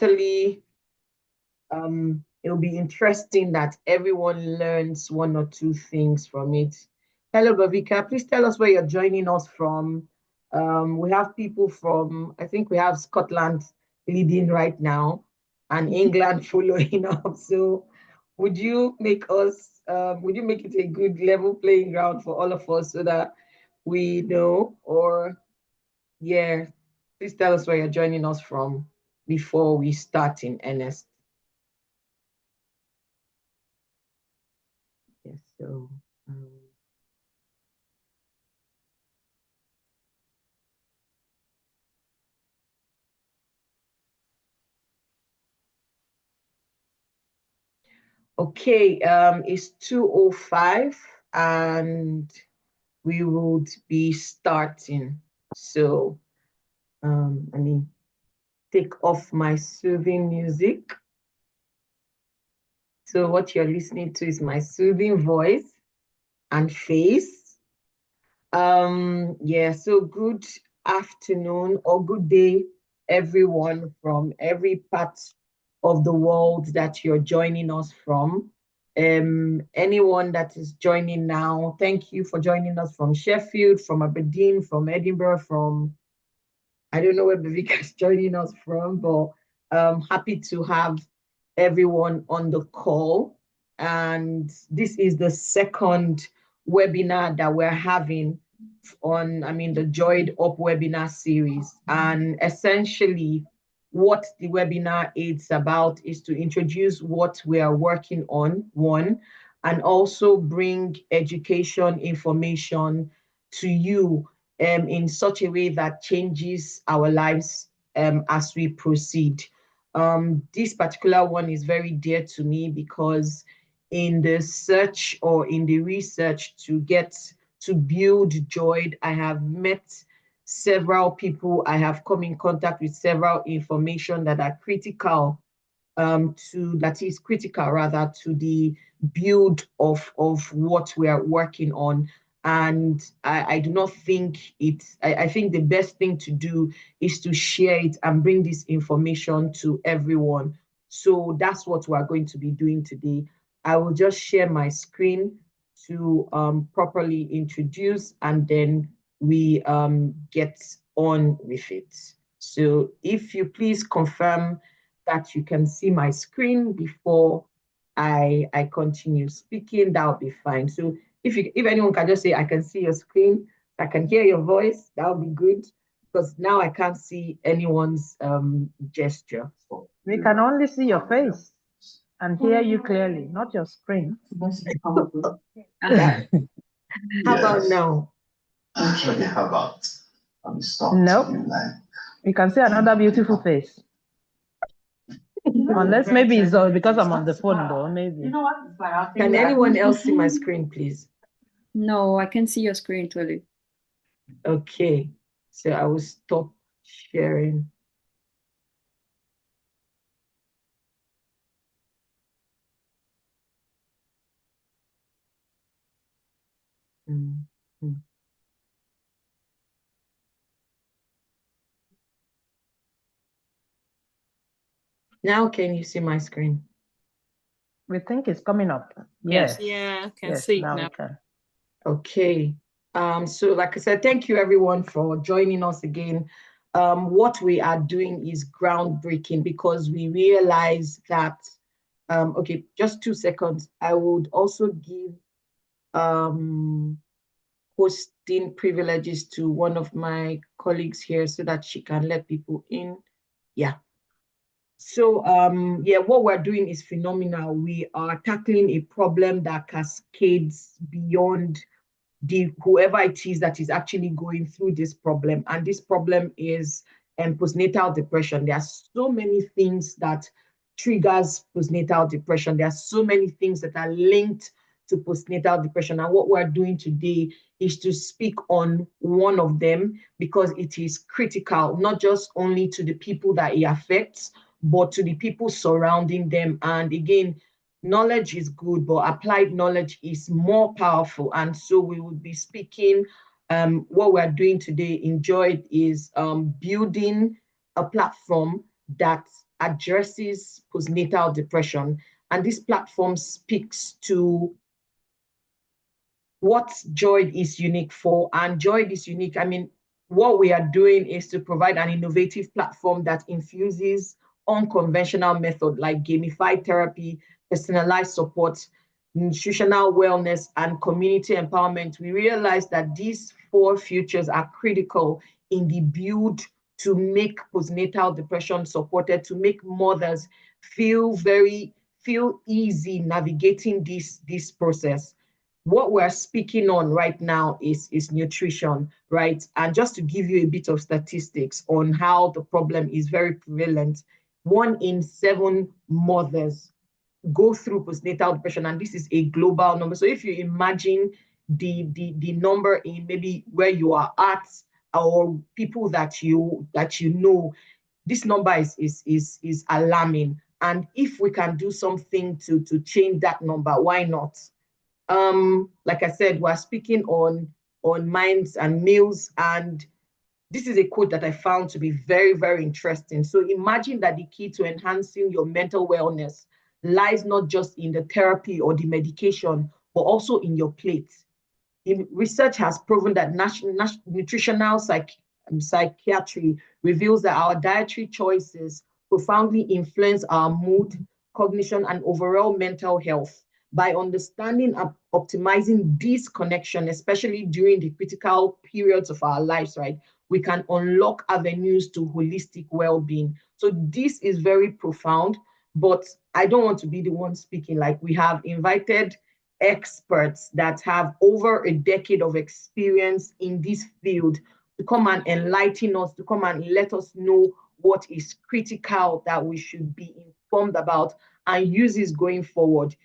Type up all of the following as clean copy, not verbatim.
totally, it'll be interesting that everyone learns one or two things from it. Hello, Bavika. Please tell us where you're joining us from. We have people from, I think we have Scotland leading right now and England following up. So would you make it a good level playing ground for all of us so that we know? Or yeah, please tell us where you're joining us from before we start in earnest. Yes, so okay, it's 2:05 and we would be starting. So I mean, take off my soothing music. So what you're listening to is my soothing voice and face. Yeah, so good afternoon or good day, everyone from every part of the world that you're joining us from. Anyone that is joining now, thank you for joining us from Sheffield, from Aberdeen, from Edinburgh, from I don't know where Bavika is joining us from, but happy to have everyone on the call. And this is the second webinar that we're having on, the JoyeDup webinar series. And essentially, what the webinar is about is to introduce what we are working on, one, and also bring education information to you in such a way that changes our lives as we proceed. This particular one is very dear to me because in the search or in the research to build Joy, I have met several people, I have come in contact with several information that are critical rather to the build of what we are working on. And I do not think I think the best thing to do is to share it and bring this information to everyone. So that's what we're going to be doing today. I will just share my screen to properly introduce, and then we get on with it. So if you please confirm that you can see my screen before I continue speaking, that would be fine. So if anyone can just say, I can see your screen, I can hear your voice, that would be good, because now I can't see anyone's gesture. We can only see your face and hear you clearly, not your screen. How about now? Actually, how about? No, you can see another beautiful face. Unless maybe it's because I'm on the phone, though. Maybe. You know what? Can anyone else see my screen, please? No, I can see your screen clearly. Okay, so I will stop sharing. Mm-hmm. Now can you see my screen? We think it's coming up. Yes. Yeah, I can see now. now. We can. Okay. So like I said, thank you everyone for joining us again. What we are doing is groundbreaking because we realize that, okay, just 2 seconds. I would also give hosting privileges to one of my colleagues here so that she can let people in. Yeah. So yeah, what we're doing is phenomenal. We are tackling a problem that cascades beyond whoever it is that is actually going through this problem. And this problem is postnatal depression. There are so many things that triggers postnatal depression. There are so many things that are linked to postnatal depression. And what we're doing today is to speak on one of them because it is critical, not just only to the people that it affects, but to the people surrounding them. And again, knowledge is good, but applied knowledge is more powerful. And so we will be speaking, what we're doing today in Joy is building a platform that addresses postnatal depression. And this platform speaks to what JoyeDup is unique for. And JoyeDup is unique. I mean, what we are doing is to provide an innovative platform that infuses unconventional method like gamified therapy, personalized support, nutritional wellness, and community empowerment. We realize that these four features are critical in the build to make postnatal depression supported, to make mothers feel easy navigating this process. What we're speaking on right now is nutrition, right? And just to give you a bit of statistics on how the problem is very prevalent, 1 in 7 mothers go through postnatal depression, and this is a global number. So if you imagine the number in maybe where you are at or people that you know, this number is alarming. And if we can do something to change that number, why not? Like I said, we're speaking on minds and meals, and this is a quote that I found to be very, very interesting. So imagine that the key to enhancing your mental wellness lies not just in the therapy or the medication, but also in your plate. Research has proven that nutritional psychiatry reveals that our dietary choices profoundly influence our mood, cognition, and overall mental health. By understanding and optimizing this connection, especially during the critical periods of our lives, right, we can unlock avenues to holistic well-being. So this is very profound, but I don't want to be the one speaking. Like, we have invited experts that have over a decade of experience in this field to come and enlighten us, to come and let us know what is critical that we should be informed about and use this going forward.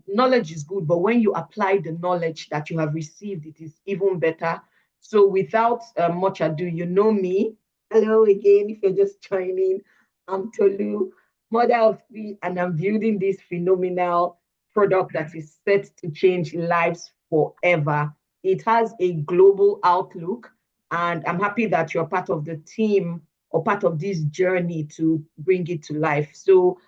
Knowledge is good, but when you apply the knowledge that you have received, it is even better. So without much ado, you know me. Hello again, if you're just joining. I'm Tolu, mother of 3, and I'm building this phenomenal product that is set to change lives forever. It has a global outlook, and I'm happy that you're part of the team or part of this journey to bring it to life. So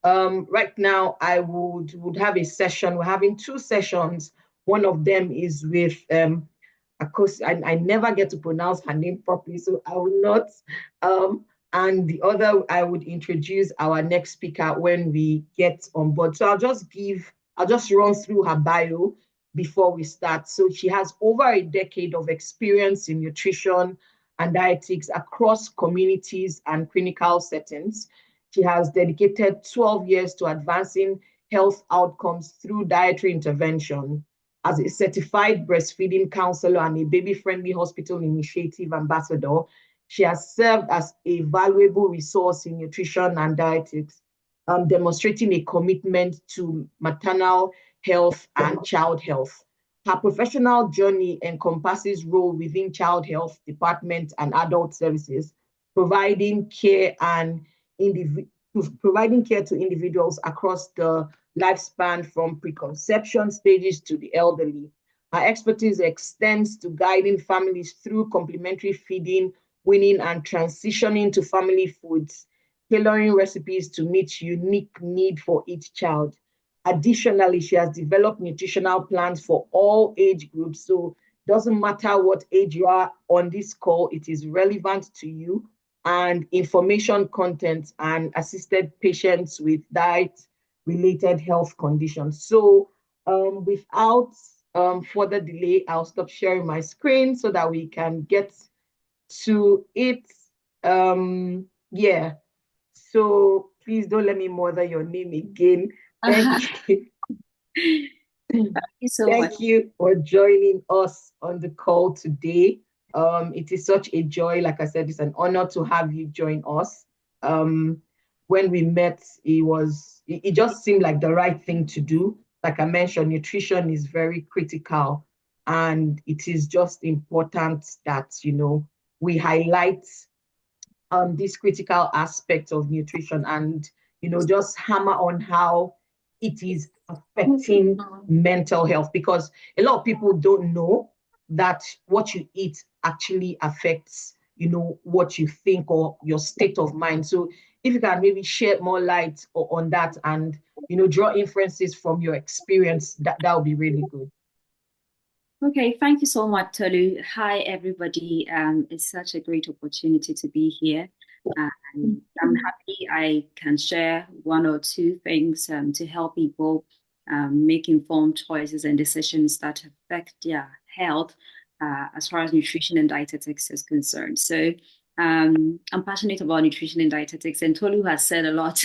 right now, I would have a session. We're having 2 sessions. One of them is with, of course, I never get to pronounce her name properly, so I will not. And the other, I would introduce our next speaker when we get on board. So I'll just run through her bio before we start. So she has over a decade of experience in nutrition and dietetics across communities and clinical settings. She has dedicated 12 years to advancing health outcomes through dietary intervention. As a certified breastfeeding counselor and a baby-friendly hospital initiative ambassador, she has served as a valuable resource in nutrition and dietetics, demonstrating a commitment to maternal health and child health. Her professional journey encompasses role within child health department and adult services, providing care to individuals across the lifespan from preconception stages to the elderly. Her expertise extends to guiding families through complementary feeding, weaning, and transitioning to family foods, tailoring recipes to meet unique need for each child. Additionally, she has developed nutritional plans for all age groups. So it doesn't matter what age you are on this call, it is relevant to you, and information content and assisted patients with diet-related health conditions. So without further delay, I'll stop sharing my screen so that we can get to it. Yeah, so please don't let me murder your name again. Thank you. Thank you so much. Thank you for joining us on the call today. It is such a joy. Like I said, it's an honor to have you join us. When we met, it just seemed like the right thing to do. Like I mentioned, nutrition is very critical, and it is just important that, we highlight this critical aspect of nutrition and, just hammer on how it is affecting mental health, because a lot of people don't know that what you eat actually affects, what you think or your state of mind. So if you can maybe shed more light on that and, draw inferences from your experience, that would be really good. Okay, thank you so much, Tolu. Hi, everybody. It's such a great opportunity to be here. I'm happy I can share one or two things to help people make informed choices and decisions that affect their health as far as nutrition and dietetics is concerned. So I'm passionate about nutrition and dietetics, and Tolu has said a lot.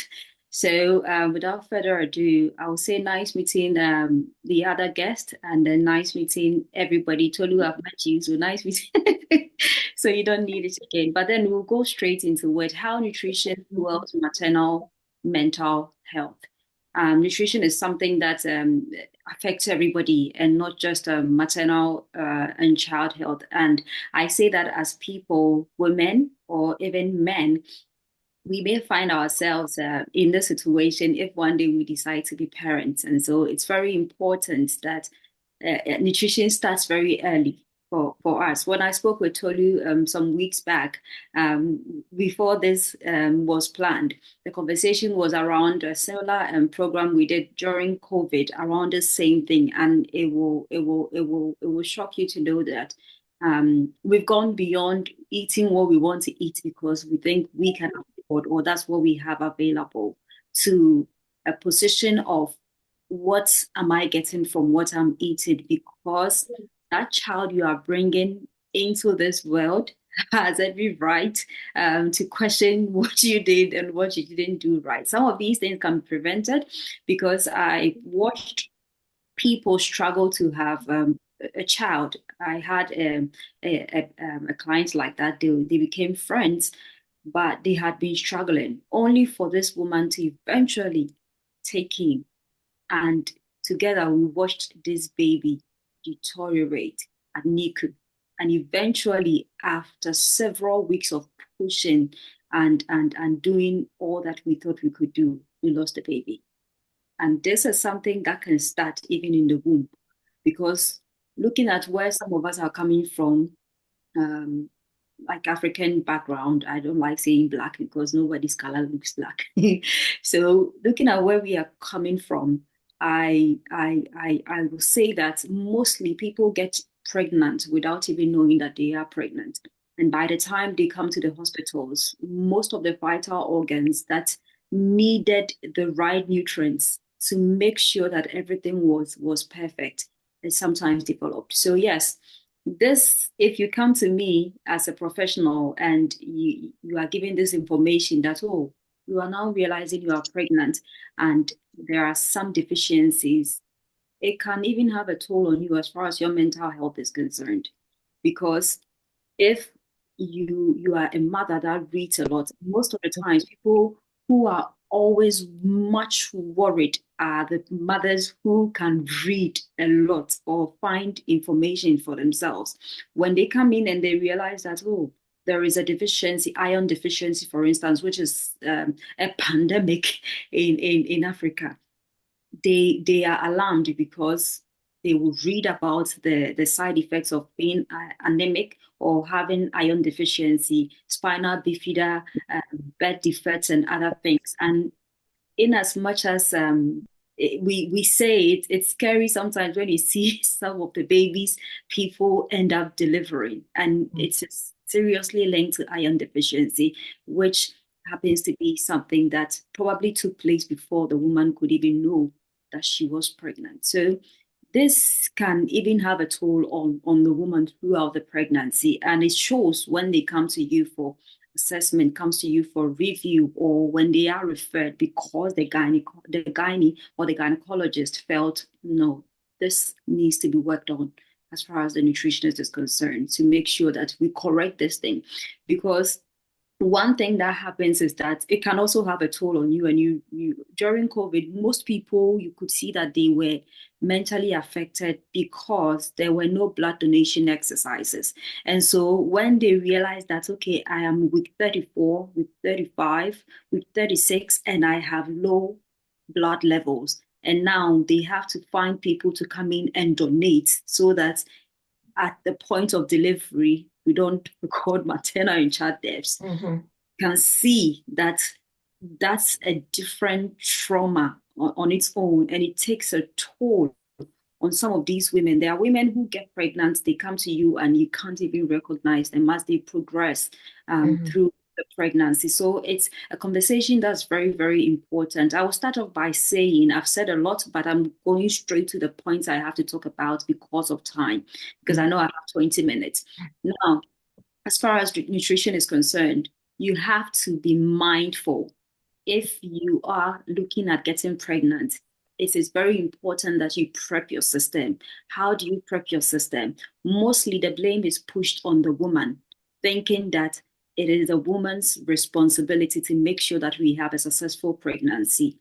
So without further ado, I will say nice meeting the other guest, and then nice meeting everybody. Tolu, I've met you, so nice meeting. So you don't need it again. But then we'll go straight into it. How nutrition fuels maternal mental health. Nutrition is something that affects everybody and not just maternal and child health. And I say that as people, women, or even men, we may find ourselves in this situation if one day we decide to be parents. And so it's very important that nutrition starts very early for us. When I spoke with Tolu some weeks back, before this was planned, the conversation was around a similar program we did during COVID around the same thing. And it will shock you to know that we've gone beyond eating what we want to eat because we think we can afford or that's what we have available to a position of what am I getting from what I'm eating, because that child you are bringing into this world has every right to question what you did and what you didn't do right. Some of these things can be prevented because I watched people struggle to have a child. I had a client like that. They became friends, but they had been struggling only for this woman to eventually take him. And together we watched this baby deteriorate at NICU. And eventually, after several weeks of pushing and doing all that we thought we could do, we lost the baby. And this is something that can start even in the womb, because looking at where some of us are coming from, like African background, I don't like saying black because nobody's color looks black. So looking at where we are coming from, I will say that mostly people get pregnant without even knowing that they are pregnant. And by the time they come to the hospitals, most of the vital organs that needed the right nutrients to make sure that everything was perfect is sometimes developed. So yes, this, if you come to me as a professional and you are giving this information that, oh, you are now realizing you are pregnant and there are some deficiencies, it can even have a toll on you as far as your mental health is concerned. Because if you are a mother that reads a lot, most of the times people who are always much worried are the mothers who can read a lot or find information for themselves. When they come in and they realize that, oh, there is a deficiency, iron deficiency, for instance, which is a pandemic in Africa, they are alarmed because they will read about the side effects of being anemic or having iron deficiency, spinal bifida, birth defects, and other things. And in as much as we say it's scary sometimes when you see some of the babies people end up delivering, and it's seriously linked to iron deficiency, which happens to be something that probably took place before the woman could even know that she was pregnant. So this can even have a toll on the woman throughout the pregnancy, and it shows when they come to you for assessment, comes to you for review, or when they are referred because the gynae or the gynecologist felt, no, this needs to be worked on as far as the nutritionist is concerned, to make sure that we correct this thing. Because one thing that happens is that it can also have a toll on you. And you during COVID, most people, you could see that they were mentally affected because there were no blood donation exercises. And so when they realized that, okay, I am week 34, week 35, week 36, and I have low blood levels, and now they have to find people to come in and donate so that at the point of delivery, we don't record maternal and child deaths. Can see that that's a different trauma on its own, and it takes a toll on some of these women. There are women who get pregnant, they come to you and you can't even recognize them as they progress through the pregnancy. So it's a conversation that's very, very important. I will start off by saying I've said a lot, but I'm going straight to the points I have to talk about because of time, because I know I have 20 minutes. Now, as far as nutrition is concerned, you have to be mindful. If you are looking at getting pregnant, it is very important that you prep your system. How do you prep your system? Mostly the blame is pushed on the woman, thinking that it is a woman's responsibility to make sure that we have a successful pregnancy.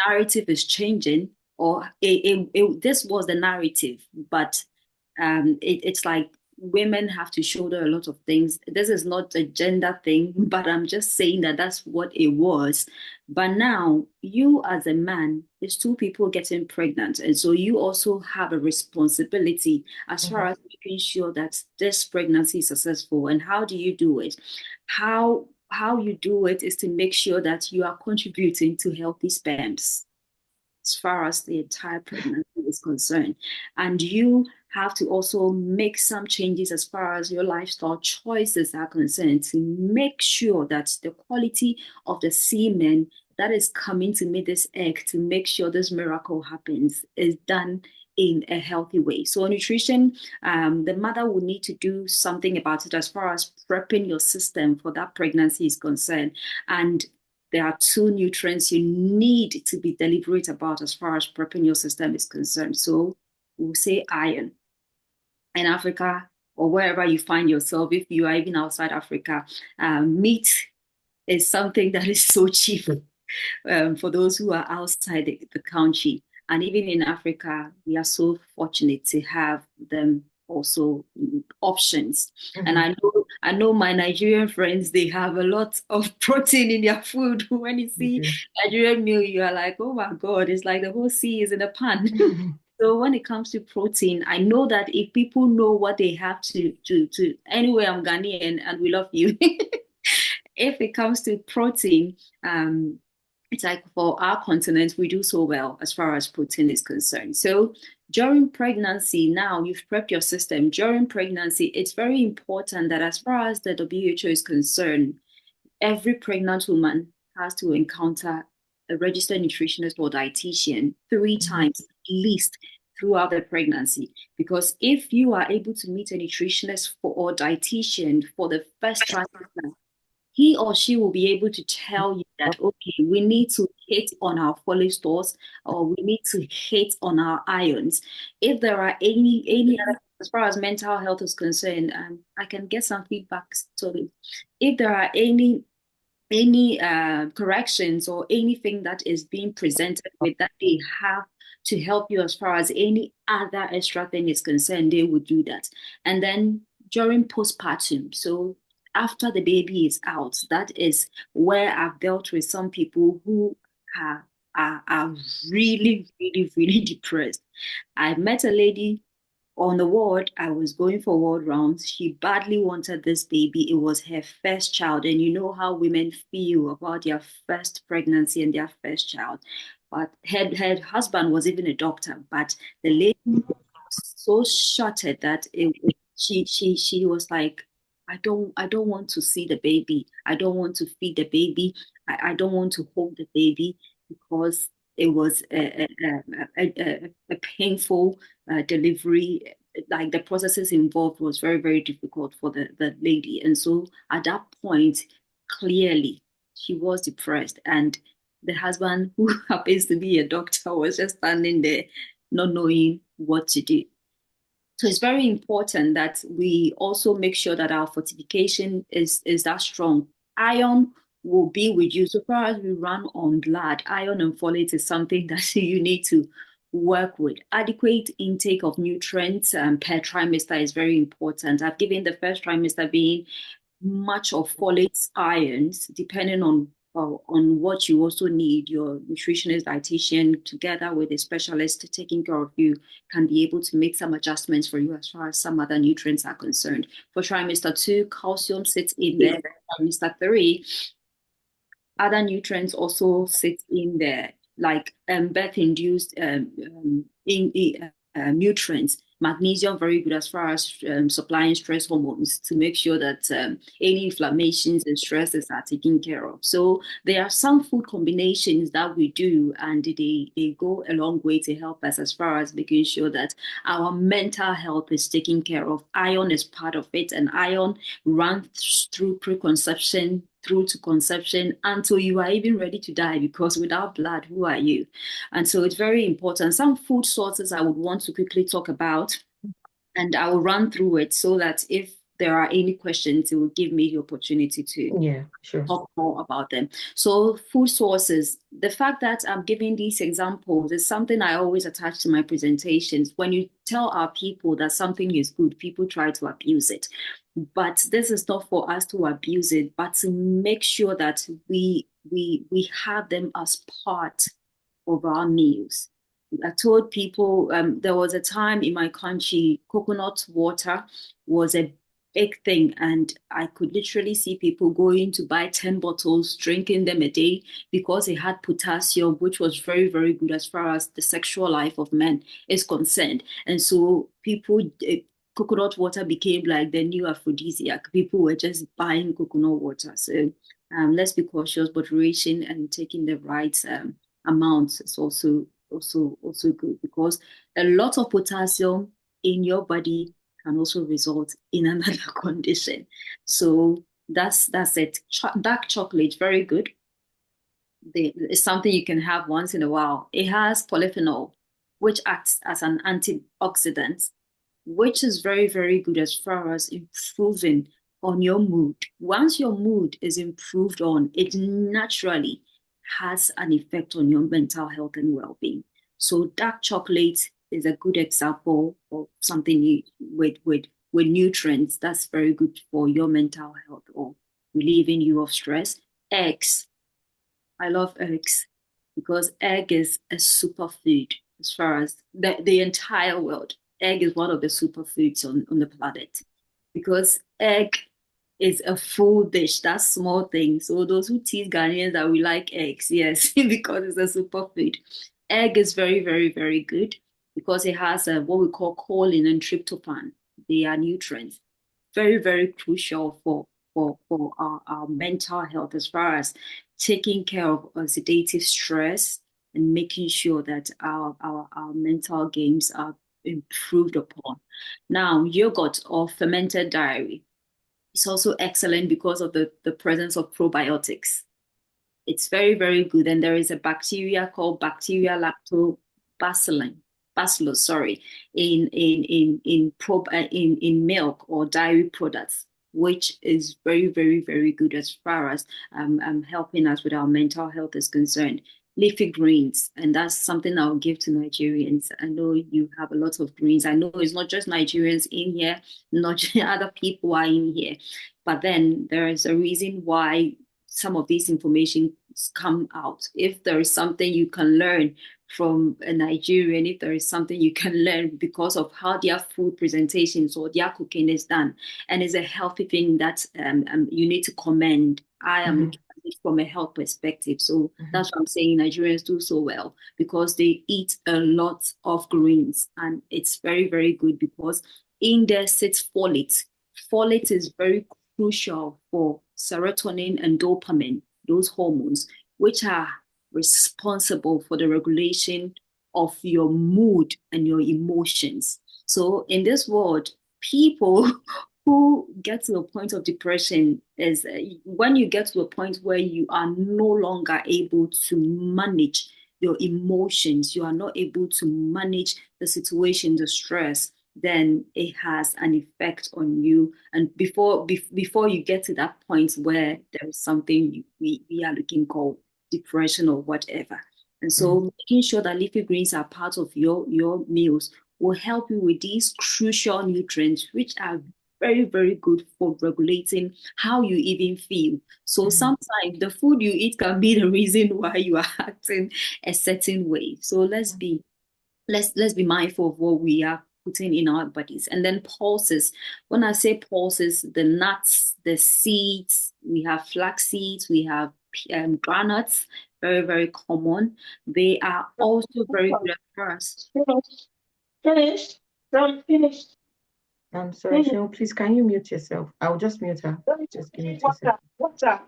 Narrative is changing, or this was the narrative, but it's like women have to shoulder a lot of things. This is not a gender thing, but I'm just saying that that's what it was. But now, you as a man, there's two people getting pregnant. And so you also have a responsibility as far as making sure that this pregnancy is successful. And how do you do it? How you do it is to make sure that you are contributing to healthy sperms as far as the entire pregnancy is concerned. And you have to also make some changes as far as your lifestyle choices are concerned to make sure that the quality of the semen that is coming to meet this egg, to make sure this miracle happens, is done in a healthy way. So nutrition, the mother will need to do something about it as far as prepping your system for that pregnancy is concerned. And there are two nutrients you need to be deliberate about as far as prepping your system is concerned. So we'll say iron. In Africa, or wherever you find yourself, if you are even outside Africa, meat is something that is so cheap for those who are outside the country. And even in Africa, we are so fortunate to have them also options. And I know my Nigerian friends, they have a lot of protein in their food. When you see Nigerian meal, you are like, oh my God, it's like the whole sea is in a pan. So when it comes to protein, I know that if people know what they have to anyway, I'm Ghanaian and we love you. If it comes to protein, it's like for our continent, we do so well as far as protein is concerned. So during pregnancy, now you've prepped your system. During pregnancy, it's very important that as far as the WHO is concerned, every pregnant woman has to encounter a registered nutritionist or dietitian 3 times at least throughout the pregnancy. Because if you are able to meet a nutritionist or dietitian for the first trimester, he or she will be able to tell you that, okay, we need to hit on our folate stores, or we need to hit on our ions. If there are any other, as far as mental health is concerned, I can get some feedback. So if there are any corrections or anything that is being presented with that they have to help you as far as any other extra thing is concerned, they would do that. And then during postpartum, so after the baby is out, that is where I've dealt with some people who are really, really, really depressed. I met a lady on the ward. I was going for ward rounds. She badly wanted this baby. It was her first child. And you know how women feel about their first pregnancy and their first child. But her husband was even a doctor. But the lady was so shattered that she was like, I don't want to see the baby. I don't want to feed the baby. I don't want to hold the baby, because it was a painful delivery. Like the processes involved was very, very difficult for the lady. And so at that point, clearly she was depressed. And the husband, who happens to be a doctor, was just standing there not knowing what to do. So it's very important that we also make sure that our fortification is that strong. Iron will be with you. So far as we run on blood, iron and folate is something that you need to work with. Adequate intake of nutrients per trimester is very important. I've given the first trimester being much of folates, irons, depending on what you also need. Your nutritionist, dietitian, together with a specialist taking care of you, can be able to make some adjustments for you as far as some other nutrients are concerned. For trimester 2, calcium sits in there. Trimester 3, Other nutrients also sit in there, like birth-induced nutrients. Magnesium, very good as far as supplying stress hormones to make sure that any inflammations and stresses are taken care of. So there are some food combinations that we do, and they go a long way to help us as far as making sure that our mental health is taken care of. Iron is part of it, and iron runs through preconception through to conception until you are even ready to die, because without blood, who are you? And so it's very important. Some food sources I would want to quickly talk about, and I will run through it so that if there are any questions, it will give me the opportunity to talk more about them. So food sources, the fact that I'm giving these examples is something I always attach to my presentations. When you tell our people that something is good, people try to abuse it. But this is not for us to abuse it, but to make sure that we have them as part of our meals. I told people there was a time in my country, coconut water was a big thing, and I could literally see people going to buy 10 bottles, drinking them a day because it had potassium, which was very, very good as far as the sexual life of men is concerned. And so coconut water became like the new aphrodisiac. People were just buying coconut water. So let's be cautious, moderation and taking the right amounts is also good, because a lot of potassium in your body can also result in another condition. So that's it. Dark chocolate, very good. It's something you can have once in a while. It has polyphenol, which acts as an antioxidant, which is very, very good as far as improving on your mood. Once your mood is improved on, it naturally has an effect on your mental health and well-being. So dark chocolate is a good example of something with nutrients that's very good for your mental health or relieving you of stress. Eggs. I love eggs because egg is a superfood as far as the entire world. Egg is one of the superfoods on the planet, because egg is a full dish. That's small thing. So those who tease Ghanaians that we like eggs, yes, because it's a superfood. Egg is very, very, very good because it has what we call choline and tryptophan. They are nutrients. Very, very crucial for our mental health as far as taking care of oxidative stress and making sure that our mental games are improved upon. Now, yogurt or fermented dairy is also excellent because of the presence of probiotics. It's very, very good. And there is a bacteria called bacteria bacillus, sorry, in milk or dairy products, which is very, very, very good as far as helping us with our mental health is concerned. Leafy greens, and that's something I'll give to Nigerians. I know you have a lot of greens. I know it's not just Nigerians in here, not just other people are in here, but then there is a reason why some of these information come out. If there is something you can learn from a Nigerian, if there is something you can learn because of how their food presentations or their cooking is done, and it's a healthy thing that you need to commend. I am looking at it from a health perspective. So that's what I'm saying Nigerians do so well, because they eat a lot of greens, and it's very, very good because in there sits folate. Folate is very crucial for serotonin and dopamine, those hormones, which are responsible for the regulation of your mood and your emotions. So in this world, people who get to a point of depression is when you get to a point where you are no longer able to manage your emotions, you are not able to manage the situation, the stress, then it has an effect on you. And before you get to that point where there is something we are looking for, depression or whatever. And so making sure that leafy greens are part of your meals will help you with these crucial nutrients, which are very, very good for regulating how you even feel. So sometimes the food you eat can be the reason why you are acting a certain way. So let's be mindful of what we are putting in our bodies. And then pulses. When I say pulses, the nuts, the seeds, we have flax seeds, we have granules, very, very common. They are also very good for us. Finished. Done. Finished. I'm sorry, Cheryl, please, can you mute yourself? I'll just mute her. Just give me 2 seconds. Water.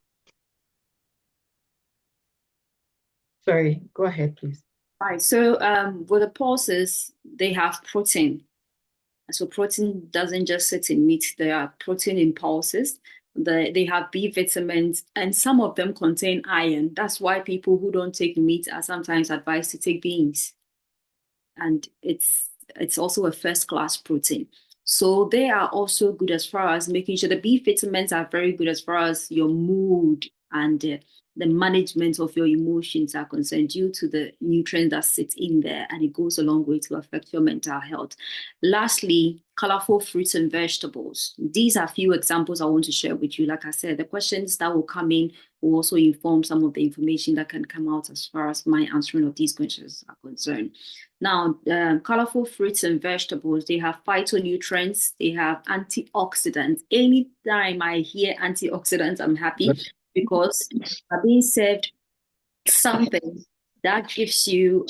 Sorry, go ahead, please. Right. So with the pulses, they have protein. So protein doesn't just sit in meat. There are protein in pulses. They have B vitamins, and some of them contain iron. That's why people who don't take meat are sometimes advised to take beans. And it's also a first-class protein. So they are also good as far as making sure the B vitamins are very good as far as your mood and the management of your emotions are concerned due to the nutrients that sit in there, and it goes a long way to affect your mental health. Lastly, colorful fruits and vegetables. These are a few examples I want to share with you. Like I said, the questions that will come in will also inform some of the information that can come out as far as my answering of these questions are concerned. Now, colorful fruits and vegetables, they have phytonutrients, they have antioxidants. Anytime I hear antioxidants, I'm happy because are being served something that gives you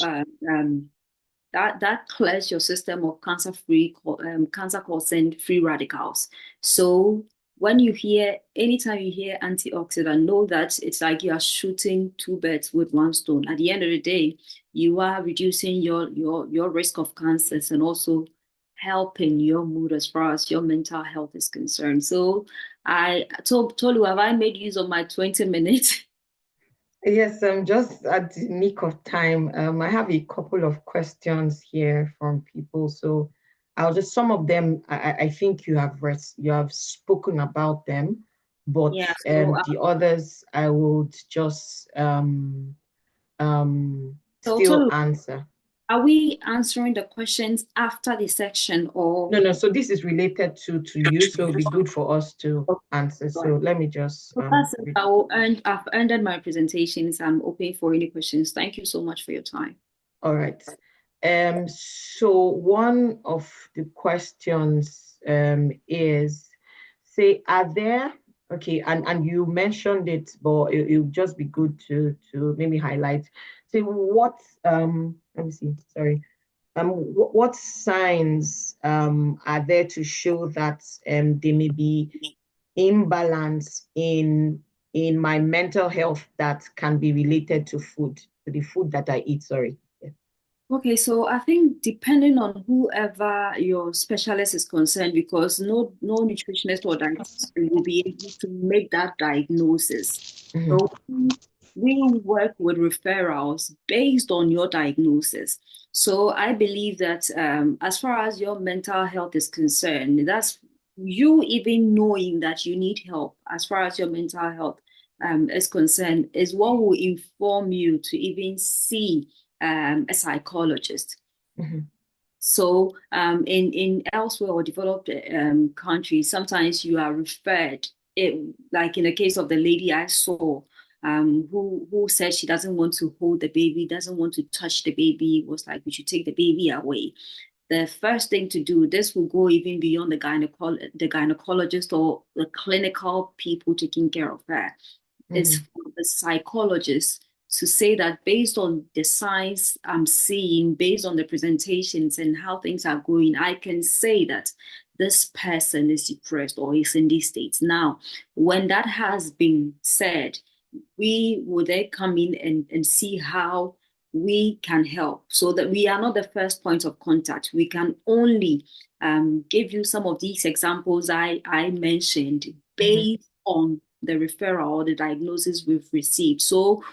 that clears your system of cancer-causing free radicals. So anytime you hear antioxidant, know that it's like you are shooting 2 birds with 1 stone. At the end of the day, you are reducing your risk of cancers and also helping your mood as far as your mental health is concerned. So I told you, have I made use of my 20 minutes? Yes, just at the nick of time. I have a couple of questions here from people. So some of them, I think you have spoken about them, but Yeah, so, the others I would just still answer. Are we answering the questions after the section or? No. So this is related to you, so it'll be good for us to answer. So let me just. I've ended my presentations. I'm open for any questions. Thank you so much for your time. All right. So one of the questions is, say, are there, okay, and you mentioned it, but it would just be good to maybe highlight. Say what let me see, sorry. What signs are there to show that there may be imbalance in my mental health that can be related to the food that I eat, sorry. Okay, so I think depending on whoever your specialist is concerned, because no nutritionist or dietitian will be able to make that diagnosis. Mm-hmm. So we work with referrals based on your diagnosis. So I believe that as far as your mental health is concerned, that's you even knowing that you need help as far as your mental health is concerned is what will inform you to even see a psychologist. Mm-hmm. So in elsewhere or developed countries, sometimes you are referred, like in the case of the lady I saw, who said she doesn't want to hold the baby, doesn't want to touch the baby, was like, we should take the baby away. The first thing to do, this will go even beyond the gynecologist or the clinical people taking care of her, is for the psychologist to say that based on the signs I'm seeing, based on the presentations and how things are going, I can say that this person is depressed or is in these states. Now, when that has been said, we will then come in and see how we can help, so that we are not the first point of contact. We can only give you some of these examples I mentioned based on the referral or the diagnosis we've received. So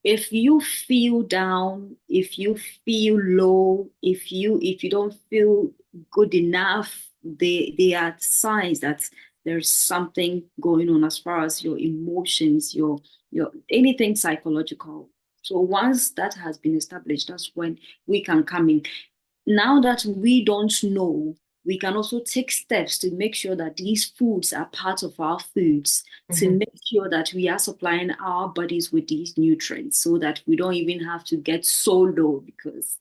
if you feel down, if you feel low, if you don't feel good enough, they are signs that there's something going on as far as your emotions, your anything psychological. So once that has been established, that's when we can come in. Now that we don't know, we can also take steps to make sure that these foods are part of our foods, to make sure that we are supplying our bodies with these nutrients so that we don't even have to get so low, because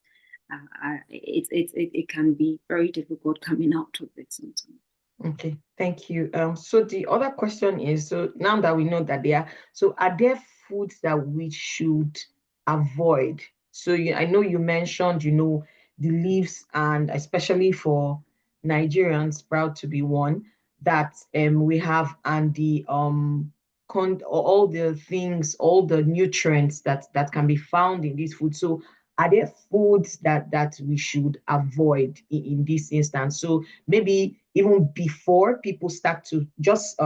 it can be very difficult coming out of it sometimes. Okay, thank you. So the other question is, so now that we know that are there foods that we should avoid? So I know you mentioned, the leaves, and especially for Nigerians, proud to be one, that we have, and the all the things, all the nutrients that can be found in these foods. So are there foods that we should avoid in this instance? So maybe even before people start to just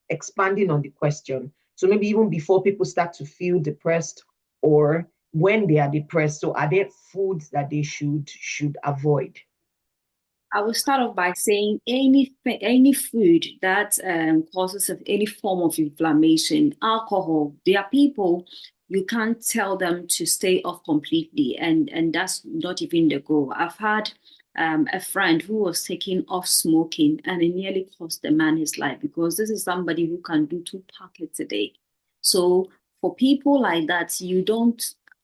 expanding on the question. So maybe even before people start to feel depressed, or when they are depressed, so are there foods that they should avoid? I will start off by saying any food that causes any form of inflammation, alcohol. There are people you can't tell them to stay off completely, and that's not even the goal. I've had a friend who was taking off smoking, and it nearly cost the man his life, because this is somebody who can do 2 packets a day. So for people like that, you don't.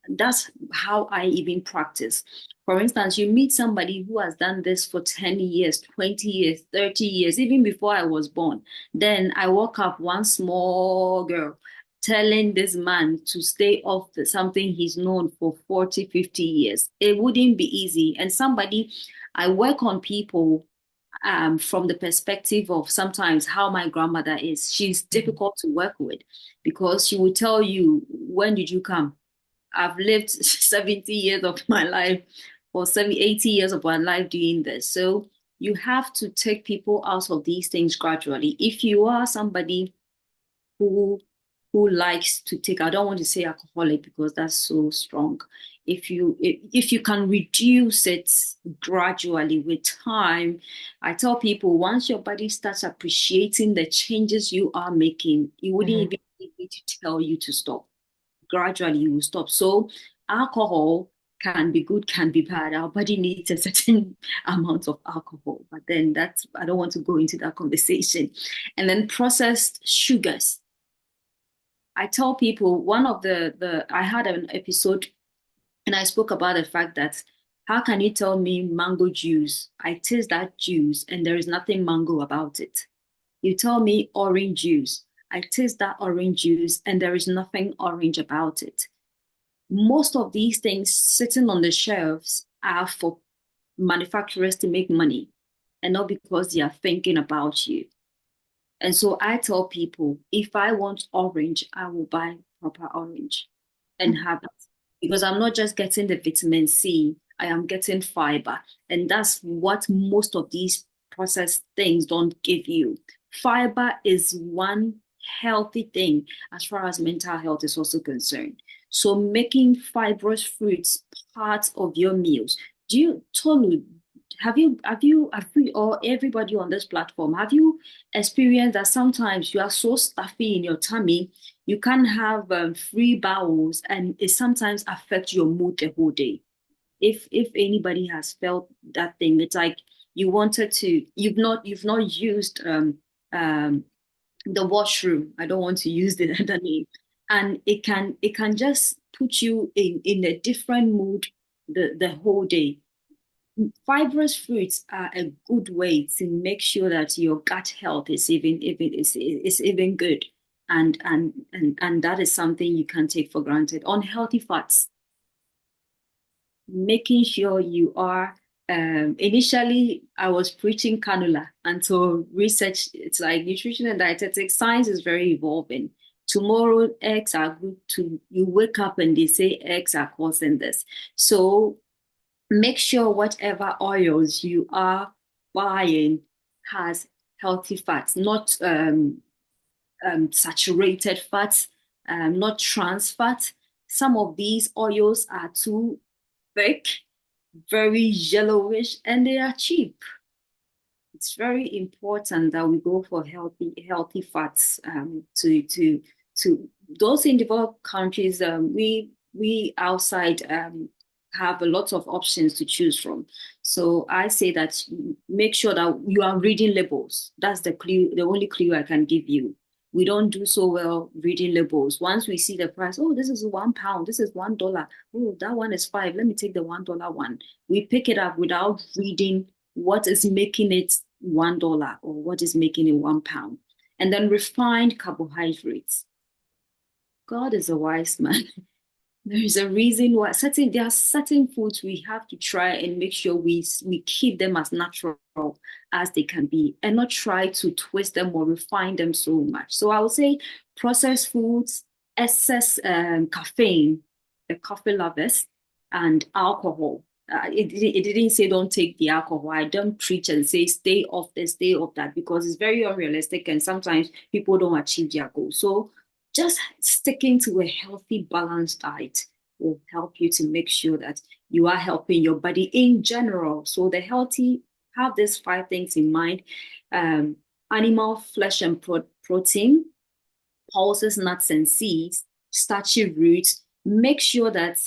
That's how I even practice. For instance, you meet somebody who has done this for 10 years, 20 years, 30 years, even before I was born. Then I woke up one small girl telling this man to stay off something he's known for 40, 50 years. It wouldn't be easy. And I work on people from the perspective of sometimes how my grandmother is. She's difficult to work with, because she will tell you, when did you come? I've lived 70 years of my life, or 70, 80 years of my life doing this. So you have to take people out of these things gradually. If you are somebody who likes to take, I don't want to say alcoholic because that's so strong. If you can reduce it gradually with time, I tell people, once your body starts appreciating the changes you are making, it wouldn't even need to tell you to stop. Gradually you will stop. So alcohol can be good, can be bad. Our body needs a certain amount of alcohol, but then I don't want to go into that conversation. And then processed sugars. I tell people, I had an episode and I spoke about the fact that, how can you tell me mango juice? I taste that juice and there is nothing mango about it. You tell me orange juice. I taste that orange juice and there is nothing orange about it. Most of these things sitting on the shelves are for manufacturers to make money, and not because they are thinking about you. And so I tell people, if I want orange, I will buy proper orange and have it. Because I'm not just getting the vitamin C, I am getting fiber. And that's what most of these processed things don't give you. Fiber is one healthy thing as far as mental health is also concerned. So making fibrous fruits part of your meals. Tolu, have you, or everybody on this platform, have you experienced that sometimes you are so stuffy in your tummy, you can't have free bowels, and it sometimes affects your mood the whole day? If anybody has felt that thing, it's like you've not used the washroom. I don't want to use the other name, and it can just put you in a different mood the whole day. Fibrous fruits are a good way to make sure that your gut health is even good, and that is something you can take for granted. Unhealthy fats, making sure you are. Initially, I was preaching cannula until research. It's like nutrition and dietetics. Science is very evolving. Tomorrow, eggs are good to you. Wake up and they say eggs are causing this. So make sure whatever oils you are buying has healthy fats, not saturated fats, not trans fats. Some of these oils are too thick, very yellowish, and they are cheap. It's very important that we go for healthy fats. To those in developed countries, we outside have a lot of options to choose from. So I say that make sure that you are reading labels. That's the only clue I can give you. We don't do so well reading labels. Once we see the price, oh, this is £1, this is $1. Oh, that one is $5. Let me take the $1 one. We pick it up without reading what is making it $1 or what is making it £1. And then refined carbohydrates. God is a wise man. There is a reason why there are certain foods we have to try and make sure we keep them as natural as they can be, and not try to twist them or refine them so much. So I would say processed foods, excess caffeine, the coffee lovers, and alcohol. It didn't say don't take the alcohol. I don't preach and say stay off this, stay off that, because it's very unrealistic and sometimes people don't achieve their goals. So just sticking to a healthy, balanced diet will help you to make sure that you are helping your body in general. So the healthy, have these 5 things in mind. Animal flesh and protein, pulses, nuts and seeds, starchy roots. Make sure that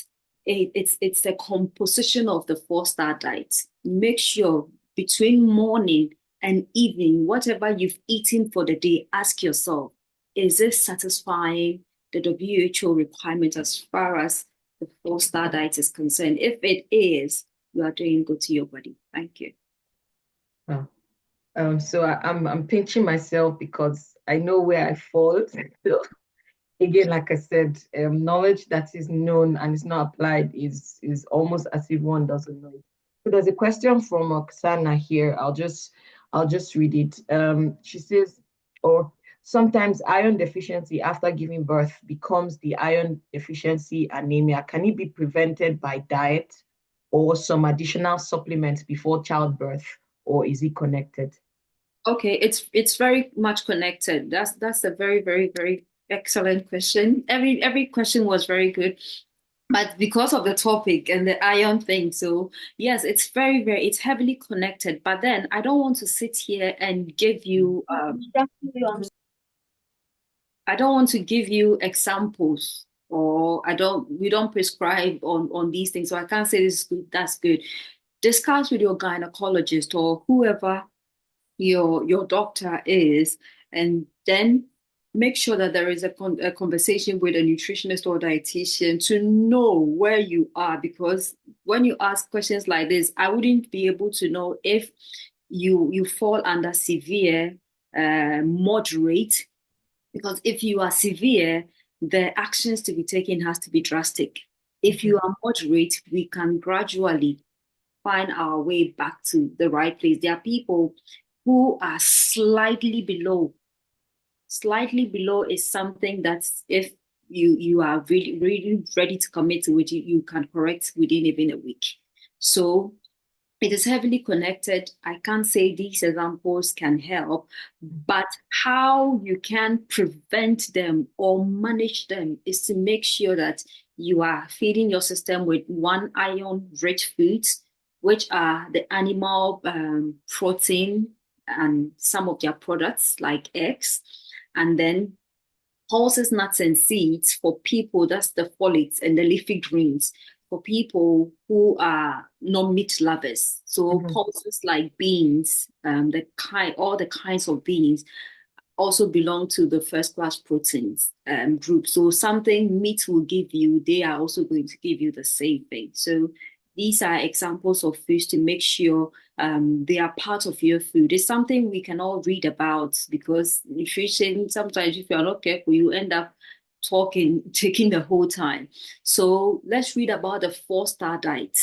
it's a composition of the 4-star diet. Make sure between morning and evening, whatever you've eaten for the day, ask yourself, is it satisfying the WHO requirement as far as the 4-star diet is concerned? If it is, you are doing good to your body. Thank you. So I'm pinching myself because I know where I fall. So again, like I said, knowledge that is known and is not applied is almost as if one doesn't know it. So there's a question from Oksana here. I'll just read it. She says, or sometimes iron deficiency after giving birth becomes the iron deficiency anemia. Can it be prevented by diet or some additional supplements before childbirth, or is it connected? Okay, it's very much connected. That's a very, very, very excellent question. Every question was very good. But because of the topic and the iron thing, so yes, it's very, very, it's heavily connected. But then I don't want to sit here and give you I don't want to give you examples, or we don't prescribe on these things. So I can't say this is good, that's good. Discuss with your gynecologist or whoever your doctor is, and then make sure that there is a conversation with a nutritionist or dietitian to know where you are. Because when you ask questions like this, I wouldn't be able to know if you fall under severe, moderate, because if you are severe, the actions to be taken has to be drastic. If you are moderate, we can gradually find our way back to the right place. There are people who are slightly below. Slightly below is something that if you are really, really ready to commit to it, you can correct within even a week. So it is heavily connected. I can't say these examples can help, but how you can prevent them or manage them is to make sure that you are feeding your system with iron-rich foods, which are the animal protein and some of their products like eggs, and then pulses, nuts, and seeds for people. That's the folates and the leafy greens for people who are not meat lovers. So pulses like beans, all the kinds of beans also belong to the first class proteins group. So something meat will give you, they are also going to give you the same thing. So these are examples of foods to make sure they are part of your food. It's something we can all read about, because nutrition, sometimes if you are not careful, you end up taking the whole time. So let's read about the 4-star diet.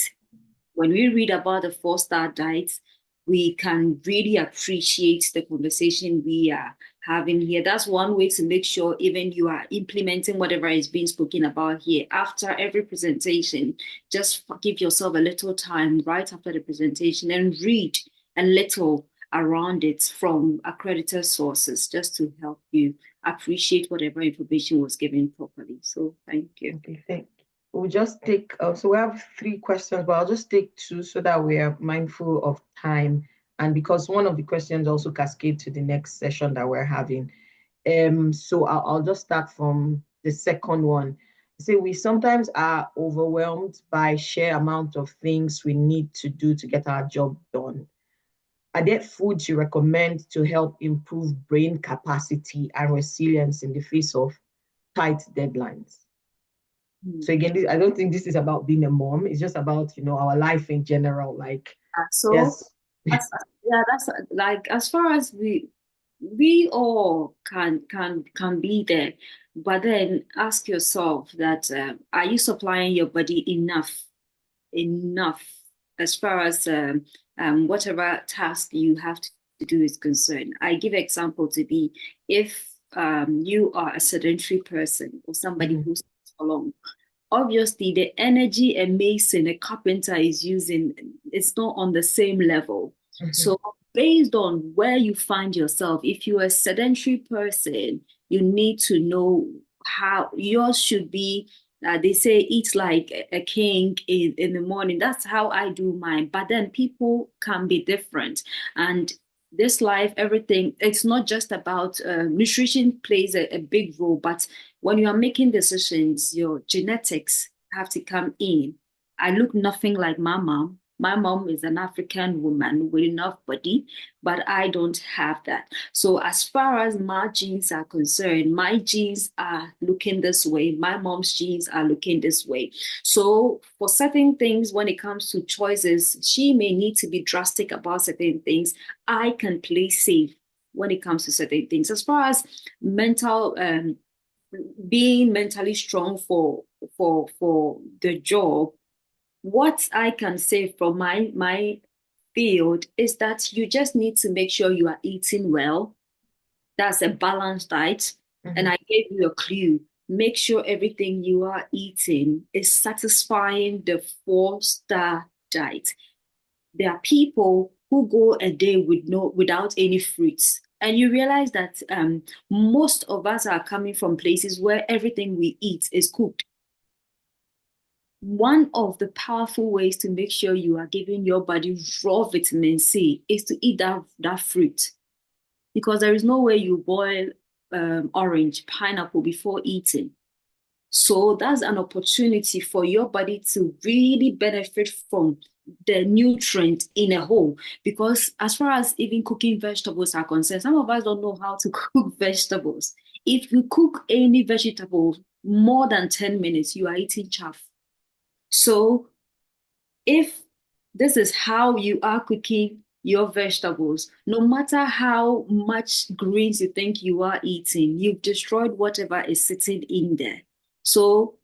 When we read about the 4-star diet, we can really appreciate the conversation we are having here. That's one way to make sure even you are implementing whatever is being spoken about here. After every presentation, just give yourself a little time right after the presentation and read a little around it from accredited sources, just to help you appreciate whatever information was given properly. So thank you. Okay, thank you. We'll just take, so we have 3 questions, but I'll just take 2 so that we are mindful of time. And because one of the questions also cascade to the next session that we're having. So I'll just start from the second one. So we sometimes are overwhelmed by sheer amount of things we need to do to get our job done. Are there foods you recommend to help improve brain capacity and resilience in the face of tight deadlines? So again, I don't think this is about being a mom. It's just about, our life in general. Like, so yes. that's like, as far as we all can be there. But then ask yourself that are you supplying your body enough as far as whatever task you have to do is concerned. I give example to be if you are a sedentary person or somebody who sits for long, obviously the energy a mason, a carpenter is using, it's not on the same level. So based on where you find yourself, if you're a sedentary person, you need to know how yours should be. They say eat like a king in the morning. That's how I do mine. But then people can be different. And this life, everything, it's not just about nutrition plays a big role, but when you are making decisions, your genetics have to come in. I look nothing like my mom. My mom is an African woman with enough body, but I don't have that. So as far as my genes are concerned, my genes are looking this way. My mom's genes are looking this way. So for certain things, when it comes to choices, she may need to be drastic about certain things. I can play safe when it comes to certain things. As far as mental being mentally strong for the job, what I can say from my field is that you just need to make sure you are eating well. That's a balanced diet. And I gave you a clue. Make sure everything you are eating is satisfying the 4-star diet. There are people who go a day without any fruits. And you realize that most of us are coming from places where everything we eat is cooked. One of the powerful ways to make sure you are giving your body raw vitamin C is to eat that fruit. Because there is no way you boil orange, pineapple before eating. So that's an opportunity for your body to really benefit from the nutrient in a whole. Because as far as even cooking vegetables are concerned, some of us don't know how to cook vegetables. If you cook any vegetable more than 10 minutes, you are eating chaff. So if this is how you are cooking your vegetables, no matter how much greens you think you are eating, you've destroyed whatever is sitting in there. So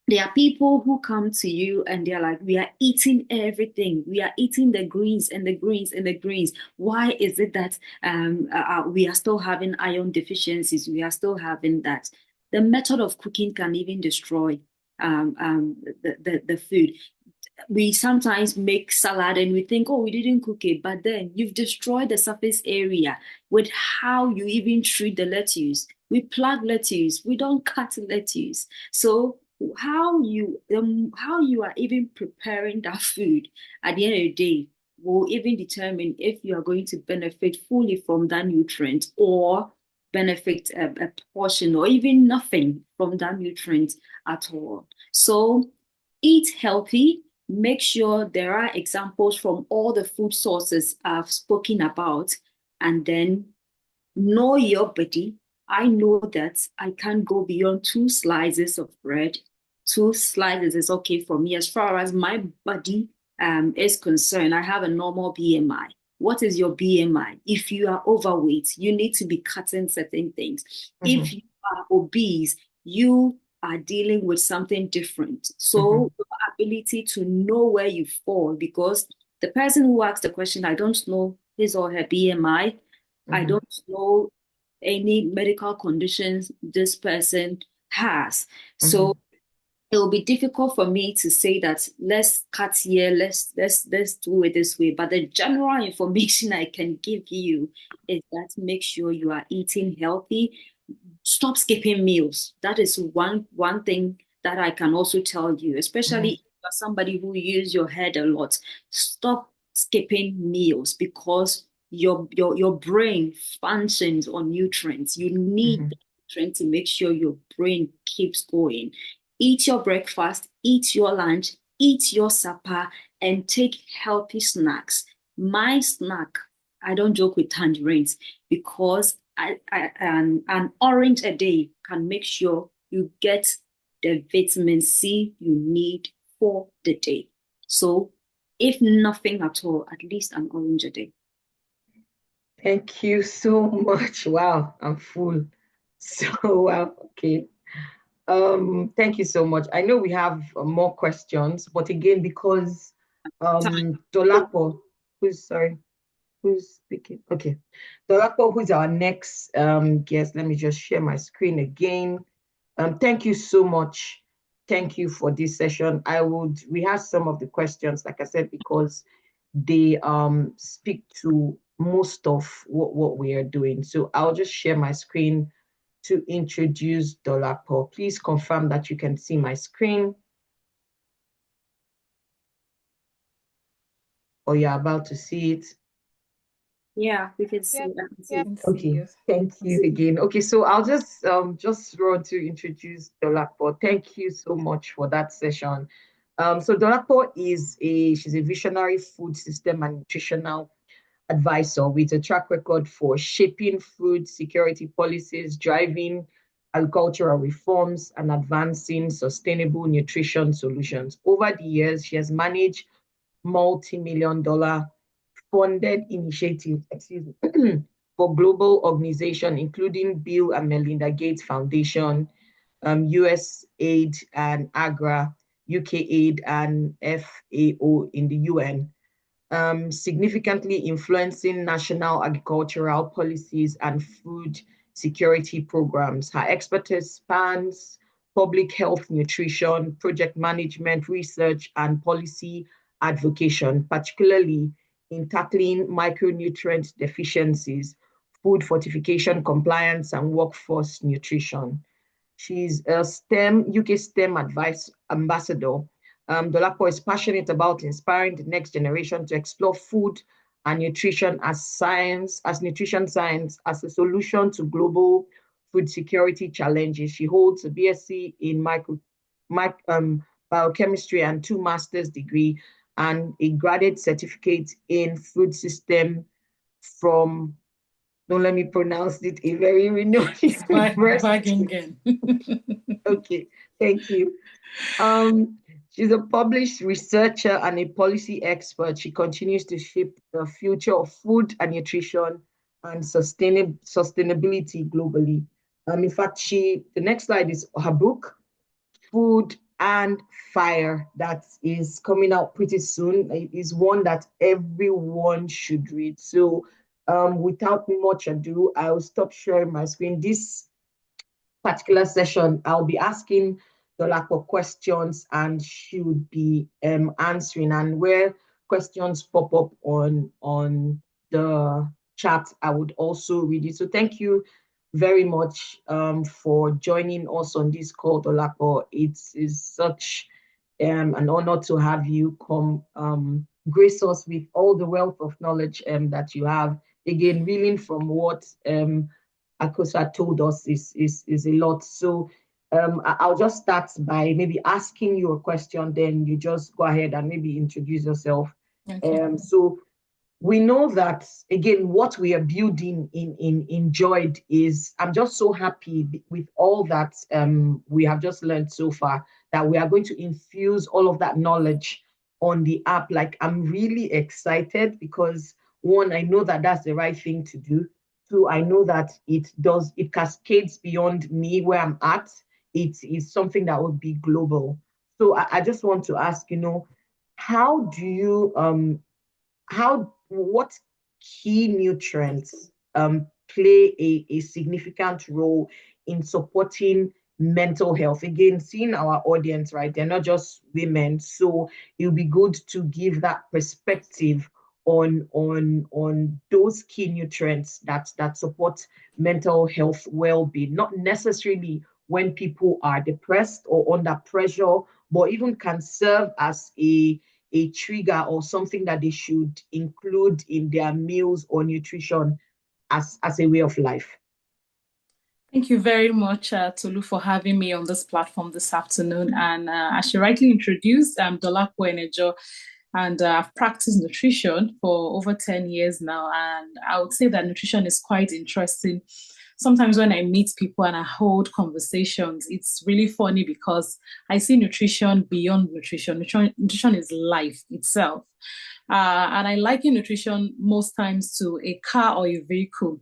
there are people who come to you and they're like, we are eating everything. We are eating the greens and the greens and the greens. Why is it that we are still having iron deficiencies? We are still having that. The method of cooking can even destroy the food. We sometimes make salad and we think, oh, we didn't cook it, but then you've destroyed the surface area with how you even treat the lettuce. We plant lettuce, we don't cut lettuce. So how you are even preparing that food at the end of the day will even determine if you are going to benefit fully from that nutrient or benefit a portion or even nothing from that nutrient at all. So eat healthy. Make sure there are examples from all the food sources I've spoken about, and then know your body. I know that I can't go beyond 2 slices of bread. 2 slices is okay for me. As far as my body is concerned, I have a normal BMI. What is your BMI? If you are overweight, you need to be cutting certain things. If you are obese, you are dealing with something different. So your ability to know where you fall, because the person who asked the question, I don't know his or her BMI. I don't know any medical conditions this person has. So it will be difficult for me to say that let's cut here, let's do it this way. But the general information I can give you is that make sure you are eating healthy. Stop skipping meals. That is one thing that I can also tell you, especially if you're somebody who uses your head a lot. Stop skipping meals because your brain functions on nutrients. You need the nutrients to make sure your brain keeps going. Eat your breakfast, eat your lunch, eat your supper, and take healthy snacks. My snack, I don't joke with tangerines because an orange a day can make sure you get the vitamin C you need for the day. So if nothing at all, at least an orange a day. Thank you so much. Wow, I'm full. So, wow, okay. Thank you so much. I know we have more questions, but again, because Dolapo, who's speaking? Okay. Dolapo, who's our next guest. Let me just share my screen again. Thank you so much. Thank you for this session. We have some of the questions, like I said, because they speak to most of what we are doing. So I'll just share my screen to introduce Dolapo. Please confirm that you can see my screen. Or you're about to see it. Yeah, we can see that. Yeah. Okay, thank you again. Okay, so I'll just run to introduce Dolapo. Thank you so much for that session. So Dolapo she's a visionary food system and nutritional advisor with a track record for shaping food security policies, driving agricultural reforms, and advancing sustainable nutrition solutions. Over the years, she has managed multi-million-dollar funded initiatives, for global organizations, including Bill and Melinda Gates Foundation, US Aid and AGRA, UK Aid and FAO in the UN, significantly influencing national agricultural policies and food security programs. Her expertise spans public health, nutrition, project management, research, and policy advocacy, particularly in tackling micronutrient deficiencies, food fortification compliance, and workforce nutrition. She's a UK STEM advice ambassador. Dolapo is passionate about inspiring the next generation to explore food and nutrition as science, as nutrition science, as a solution to global food security challenges. She holds a BSc in biochemistry and 2 master's degree and a graduate certificate in food system from, don't let me pronounce it, a very renowned university. Okay, thank you. She's a published researcher and a policy expert. She continues to shape the future of food and nutrition and sustainability globally. In fact, the next slide is her book, Food and Fire, that is coming out pretty soon. It is one that everyone should read. So without much ado, I'll stop sharing my screen. This particular session, I'll be asking Dolapo questions and she would be answering. And where questions pop up on the chat, I would also read it. So thank you very much for joining us on this call, Dolapo. It is such an honor to have you come grace us with all the wealth of knowledge that you have. Again, reeling from what Akosa told us is a lot. So I'll just start by maybe asking you a question, then you just go ahead and maybe introduce yourself. Okay. So we know that, again, what we are building in JoyeDup is, I'm just so happy with all that we have just learned so far, that we are going to infuse all of that knowledge on the app. Like, I'm really excited because, one, I know that that's the right thing to do. Two, I know that it cascades beyond me where I'm at. It is something that would be global. So I just want to ask, how do you, what key nutrients play a significant role in supporting mental health? Again, seeing our audience, right? They're not just women. So it'll be good to give that perspective on those key nutrients that support mental health well-being, not necessarily when people are depressed or under pressure, but even can serve as a trigger or something that they should include in their meals or nutrition as a way of life. Thank you very much, Tolu, for having me on this platform this afternoon. And as you rightly introduced, I'm Dolapo Enejo, and I've practiced nutrition for over 10 years now. And I would say that nutrition is quite interesting. Sometimes when I meet people and I hold conversations, it's really funny because I see nutrition beyond nutrition. Nutrition is life itself. And I liken nutrition most times to a car or a vehicle.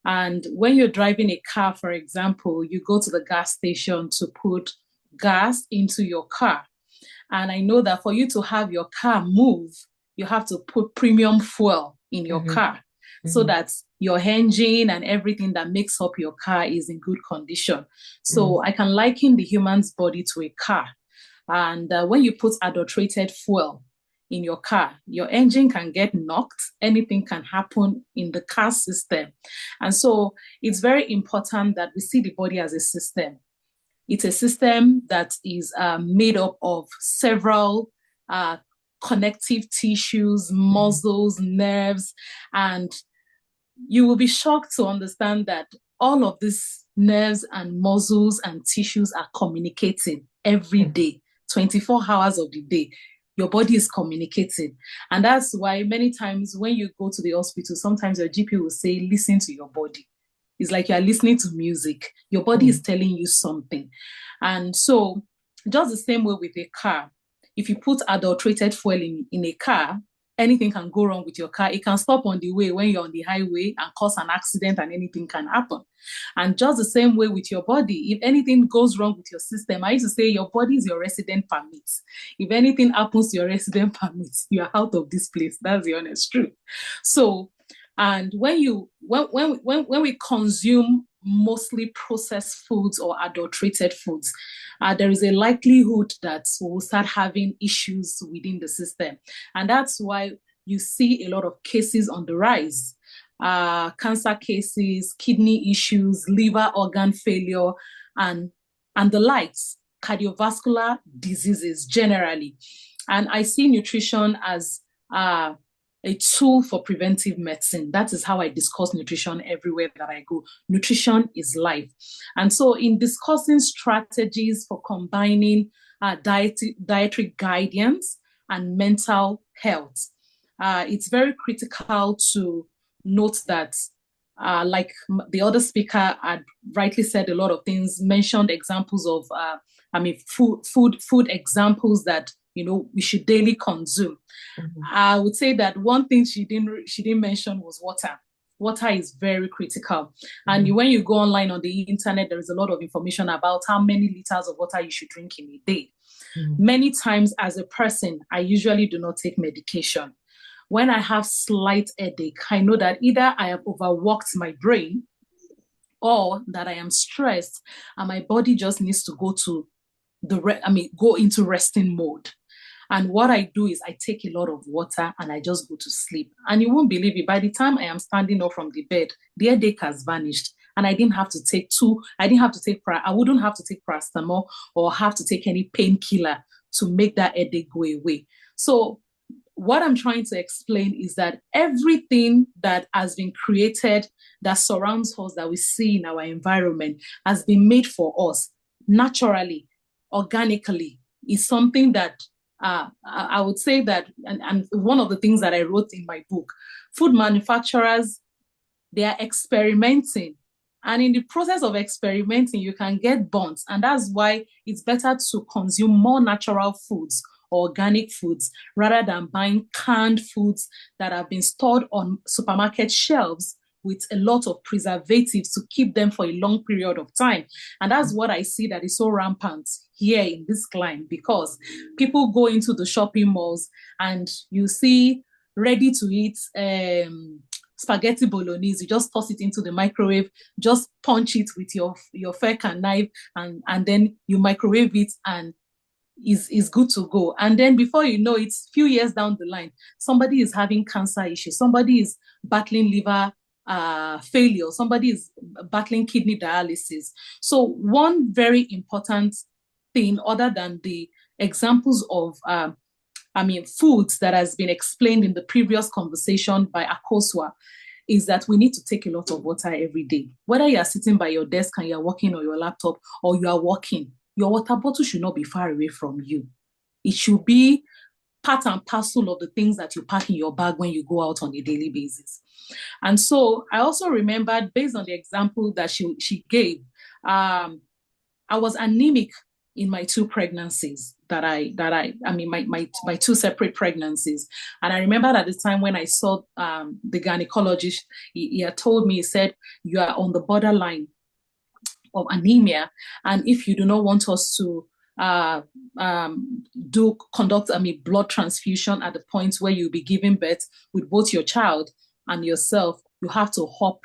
And when you're driving a car, for example, you go to the gas station to put gas into your car. And I know that for you to have your car move, you have to put premium fuel in your car so that your engine and everything that makes up your car is in good condition. So I can liken the human's body to a car. And when you put adulterated fuel in your car, your engine can get knocked. Anything can happen in the car system. And so it's very important that we see the body as a system. It's a system that is made up of several connective tissues, muscles, nerves, and you will be shocked to understand that all of these nerves and muscles and tissues are communicating every day, 24 hours of the day. Your body is communicating. And that's why many times when you go to the hospital, sometimes your GP will say, listen to your body. It's like you're listening to music. Your body is telling you something. And so just the same way with a car, if you put adulterated fuel in a car, anything can go wrong with your car. It can stop on the way when you're on the highway and cause an accident, and anything can happen. And just the same way with your body, if anything goes wrong with your system, I used to say your body is your resident permit. If anything happens to your resident permit, you are out of this place. That's the honest truth. So, and when we consume mostly processed foods or adulterated foods, there is a likelihood that we'll start having issues within the system. And that's why you see a lot of cases on the rise. Cancer cases, kidney issues, liver organ failure, and the likes, cardiovascular diseases generally. And I see nutrition as a tool for preventive medicine. That is how I discuss nutrition everywhere that I go. Nutrition is life. And so in discussing strategies for combining dietary guidance and mental health, it's very critical to note that like the other speaker had rightly said a lot of things, mentioned examples of, food examples that we should daily consume. I would say that one thing she didn't mention was water. Water is very critical. And when you go online on the internet, there is a lot of information about how many liters of water you should drink in a day. Many times as a person, I usually do not take medication. When I have slight headache, I know that either I have overworked my brain or that I am stressed and my body just needs to go into resting mode. And what I do is I take a lot of water and I just go to sleep. And you won't believe it, by the time I am standing up from the bed, the headache has vanished. And I wouldn't have to take paracetamol or have to take any painkiller to make that headache go away. So what I'm trying to explain is that everything that has been created, that surrounds us, that we see in our environment, has been made for us naturally, organically. Is something that I would say that, and one of the things that I wrote in my book, food manufacturers, they are experimenting. And in the process of experimenting, you can get burnt. And that's why it's better to consume more natural foods, organic foods, rather than buying canned foods that have been stored on supermarket shelves with a lot of preservatives to keep them for a long period of time. And that's what I see that is so rampant here in this climate, because people go into the shopping malls and you see ready to eat spaghetti bolognese. You just toss it into the microwave, just punch it with your fork and knife, and then you microwave it and is good to go. And then before you know it, few years down the line, somebody is having cancer issues, somebody is battling liver failure, somebody is battling kidney dialysis. So one very important thing, other than the examples of foods that has been explained in the previous conversation by Akosua, is that we need to take a lot of water every day. Whether you are sitting by your desk and you are working on your laptop, or you are walking, your water bottle should not be far away from you. It should be part and parcel of the things that you pack in your bag when you go out on a daily basis. And so I also remembered, based on the example that she gave, I was anemic in my two pregnancies my two separate pregnancies. And I remember at the time when I saw the gynecologist, he had told me, he said, you are on the borderline of anemia. And if you do not want us to conduct blood transfusion at the point where you'll be giving birth with both your child and yourself, you have to up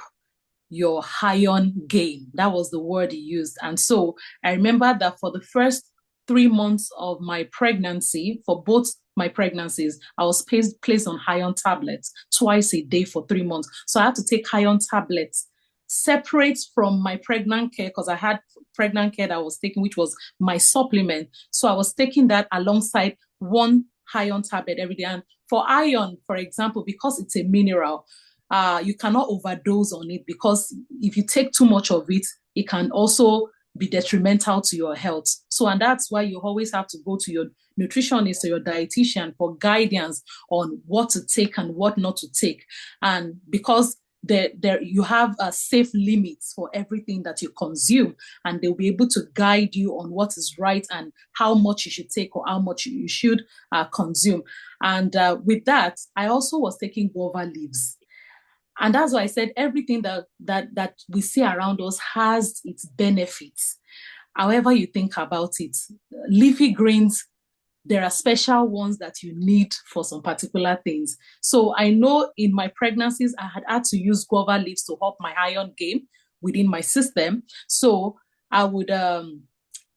your iron gain. That was the word he used. And so I remember that for the first 3 months of my pregnancy, for both my pregnancies, I was placed on iron tablets twice a day for 3 months. So I had to take iron tablets separate from my pregnant care, because I had pregnant care that I was taking, which was my supplement. So I was taking that alongside one iron tablet every day. And for iron, for example, because it's a mineral, you cannot overdose on it, because if you take too much of it, it can also be detrimental to your health. So, and that's why you always have to go to your nutritionist or your dietitian for guidance on what to take and what not to take. And because you have safe limits for everything that you consume, and they'll be able to guide you on what is right and how much you should take or how much you should consume. And with that, I also was taking guava leaves. And that's why I said everything that we see around us has its benefits. However you think about it, leafy greens, there are special ones that you need for some particular things. So I know in my pregnancies, I had to use guava leaves to help my iron gain within my system. So I would,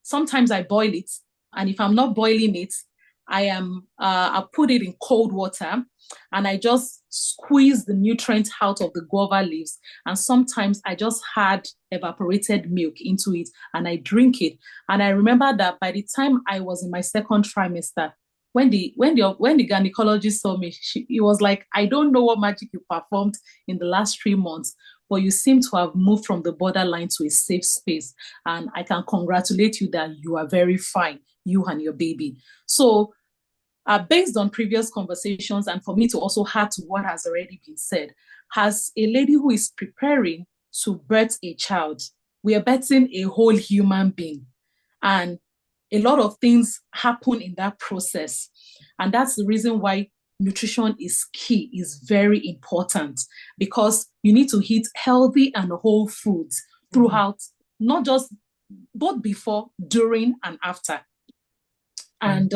sometimes I boil it. And if I'm not boiling it, I put it in cold water and I just squeeze the nutrients out of the guava leaves. And sometimes I just add evaporated milk into it and I drink it. And I remember that by the time I was in my second trimester, when the gynecologist saw me, he was like, I don't know what magic you performed in the last 3 months, but you seem to have moved from the borderline to a safe space. And I can congratulate you that you are very fine, you and your baby. So based on previous conversations, and for me to also add to what has already been said, as a lady who is preparing to birth a child, we are birthing a whole human being. And a lot of things happen in that process. And that's the reason why nutrition is key, is very important, because you need to eat healthy and whole foods throughout, not just both before, during, and after. And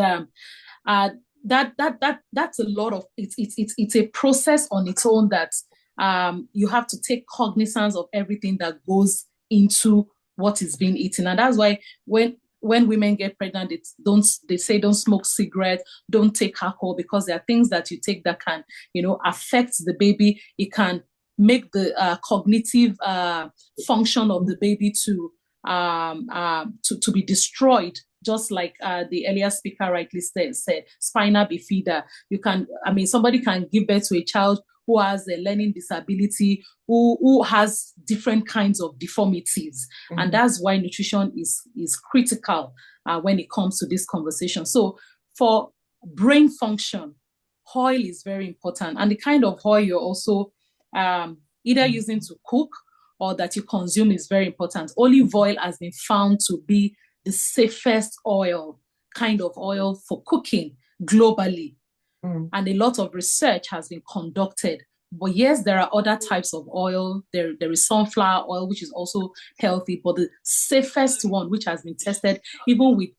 that's a lot of it's a process on its own that you have to take cognizance of everything that goes into what is being eaten. And that's why when women get pregnant, they say don't smoke cigarettes, don't take alcohol, because there are things that you take that can affect the baby. It can make the cognitive function of the baby to be destroyed, just like the earlier speaker rightly said, spina bifida. Somebody can give birth to a child who has a learning disability, who has different kinds of deformities. Mm-hmm. And that's why nutrition is critical when it comes to this conversation. So for brain function, oil is very important. And the kind of oil you're also either using to cook or that you consume is very important. Olive oil has been found to be the safest kind of oil for cooking globally. And a lot of research has been conducted. But yes, there are other types of oil. There is sunflower oil, which is also healthy, but the safest one, which has been tested, even with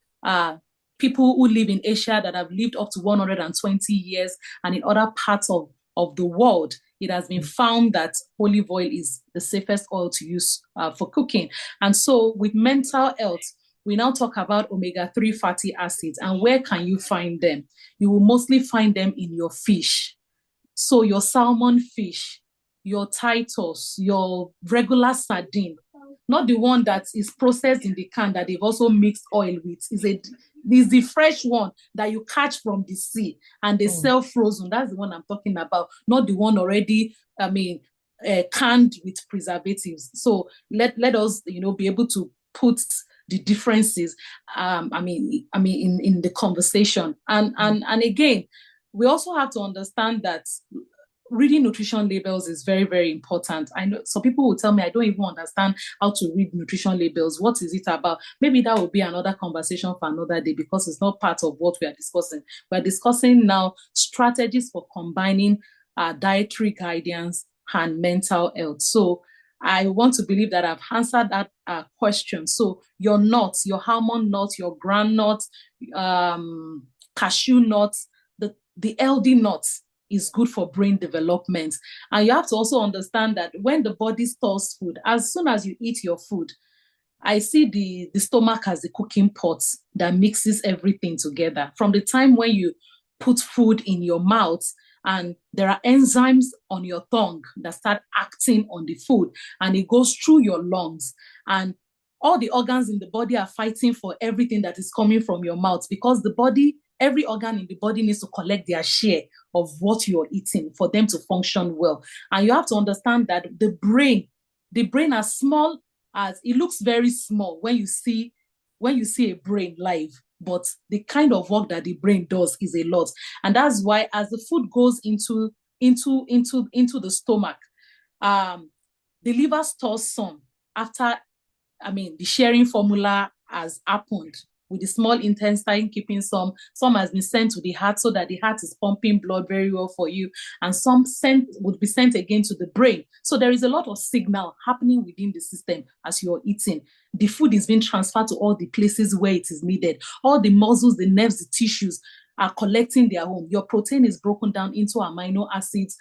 people who live in Asia that have lived up to 120 years and in other parts of the world, it has been found that olive oil is the safest oil to use for cooking. And so with mental health, we now talk about omega-3 fatty acids. And where can you find them? You will mostly find them in your fish. So your salmon fish, your Titus, your regular sardine, not the one that is processed in the can that they've also mixed oil with. Is the fresh one that you catch from the sea and they sell frozen. That's the one I'm talking about, not the one already, canned with preservatives. So let us, be able to put the differences, in the conversation. And again, we also have to understand that reading nutrition labels is very, very important. I know some people will tell me, I don't even understand how to read nutrition labels. What is it about? Maybe that will be another conversation for another day, because it's not part of what we are discussing. We're discussing now strategies for combining dietary guidance and mental health. So I want to believe that I've answered that question. So your nuts, your almond nuts, your groundnuts, cashew nuts, the healthy nuts is good for brain development. And you have to also understand that when the body stores food, as soon as you eat your food, I see the stomach as the cooking pot that mixes everything together. From the time when you put food in your mouth, and there are enzymes on your tongue that start acting on the food, and it goes through your lungs, and all the organs in the body are fighting for everything that is coming from your mouth, because the body, every organ in the body needs to collect their share of what you're eating for them to function well. And you have to understand that the brain as small as it looks, very small when you see a brain live, but the kind of work that the brain does is a lot. And that's why as the food goes into the stomach, the liver stores some after, the sharing formula has happened, with the small intestine keeping some has been sent to the heart so that the heart is pumping blood very well for you, and some would be sent again to the brain. So there is a lot of signal happening within the system as you're eating. The food is being transferred to all the places where it is needed. All the muscles, the nerves, the tissues are collecting their own. Your protein is broken down into amino acids,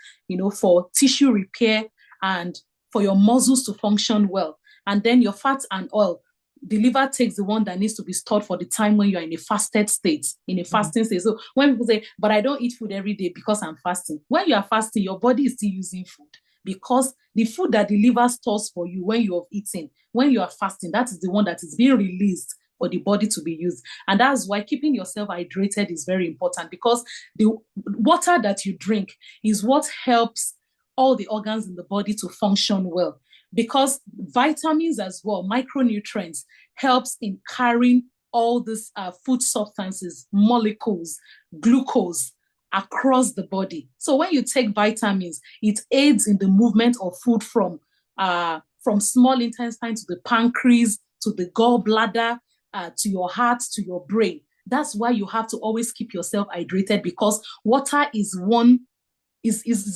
for tissue repair and for your muscles to function well. And then your fats and oil, the liver takes the one that needs to be stored for the time when you're in a fasted state, in a fasting state. So when people say, but I don't eat food every day because I'm fasting. When you are fasting, your body is still using food, because the food that the liver stores for you when you have eaten, when you are fasting, that is the one that is being released for the body to be used. And that's why keeping yourself hydrated is very important, because the water that you drink is what helps all the organs in the body to function well. Because vitamins as well, micronutrients, helps in carrying all these food substances, molecules, glucose across the body. So when you take vitamins, it aids in the movement of food from small intestine to the pancreas, to the gallbladder, to your heart, to your brain. That's why you have to always keep yourself hydrated, because water is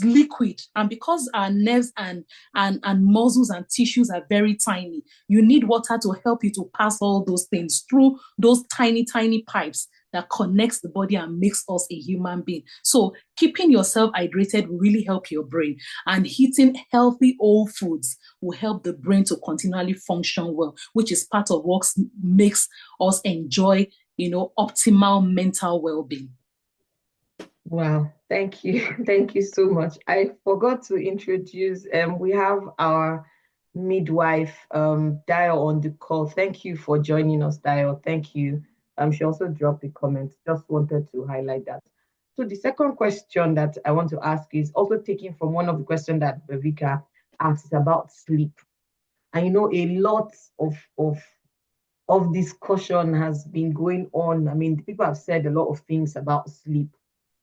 liquid, and because our nerves and muscles and tissues are very tiny, you need water to help you to pass all those things through those tiny pipes that connects the body and makes us a human being. So keeping yourself hydrated will really help your brain, and eating healthy whole foods will help the brain to continually function well, which is part of what makes us enjoy optimal mental well-being. Wow, thank you. Thank you so much. I forgot to introduce, we have our midwife, Dio, on the call. Thank you for joining us, Dio. Thank you. She also dropped a comment. Just wanted to highlight that. So the second question that I want to ask is also taken from one of the questions that Bavika asked about sleep. And a lot of discussion has been going on. People have said a lot of things about sleep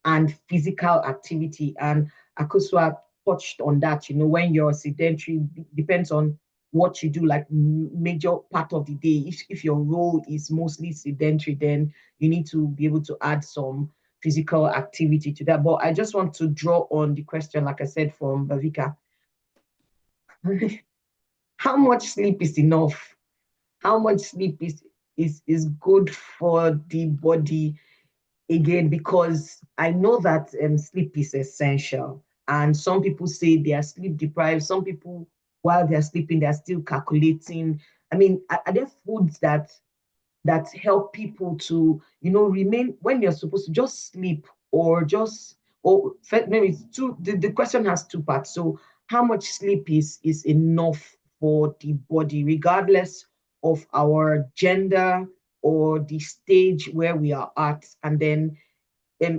and physical activity. And Akosua touched on that, when you're sedentary, depends on what you do, like major part of the day. If your role is mostly sedentary, then you need to be able to add some physical activity to that. But I just want to draw on the question, like I said, from Bavika. How much sleep is enough? How much sleep is good for the body? Again, because I know that sleep is essential, and some people say they are sleep deprived. Some people, while they're sleeping, they're still calculating. Are there foods that help people to, remain when you're supposed to just sleep, or maybe it's two? The question has two parts. So, how much sleep is enough for the body, regardless of our gender or the stage where we are at? And then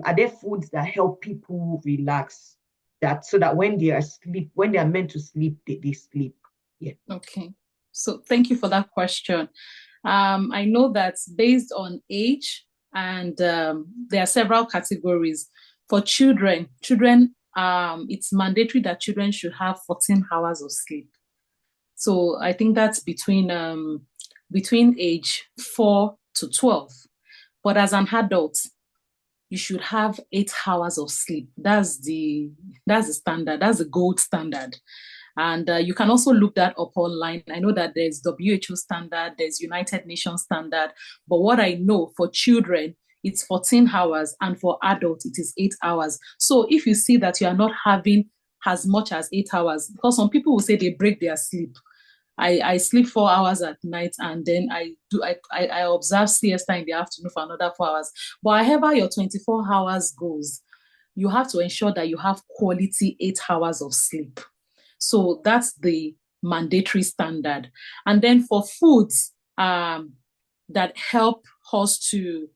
are there foods that help people relax, so that when they are meant to sleep, they sleep? Yeah. Okay. So thank you for that question. I know that based on age, and there are several categories. For children it's mandatory that children should have 14 hours of sleep. So I think that's between age 4 to 12. But as an adult, you should have 8 hours of sleep. That's the standard. That's the gold standard. And you can also look that up online. I know that there's WHO standard, there's United Nations standard. But what I know for children, it's 14 hours. And for adults, it is 8 hours. So if you see that you are not having as much as 8 hours, because some people will say they break their sleep. I sleep 4 hours at night, and then I observe siesta in the afternoon for another 4 hours. But however your 24 hours goes, you have to ensure that you have quality 8 hours of sleep. So that's the mandatory standard. And then for foods that help us to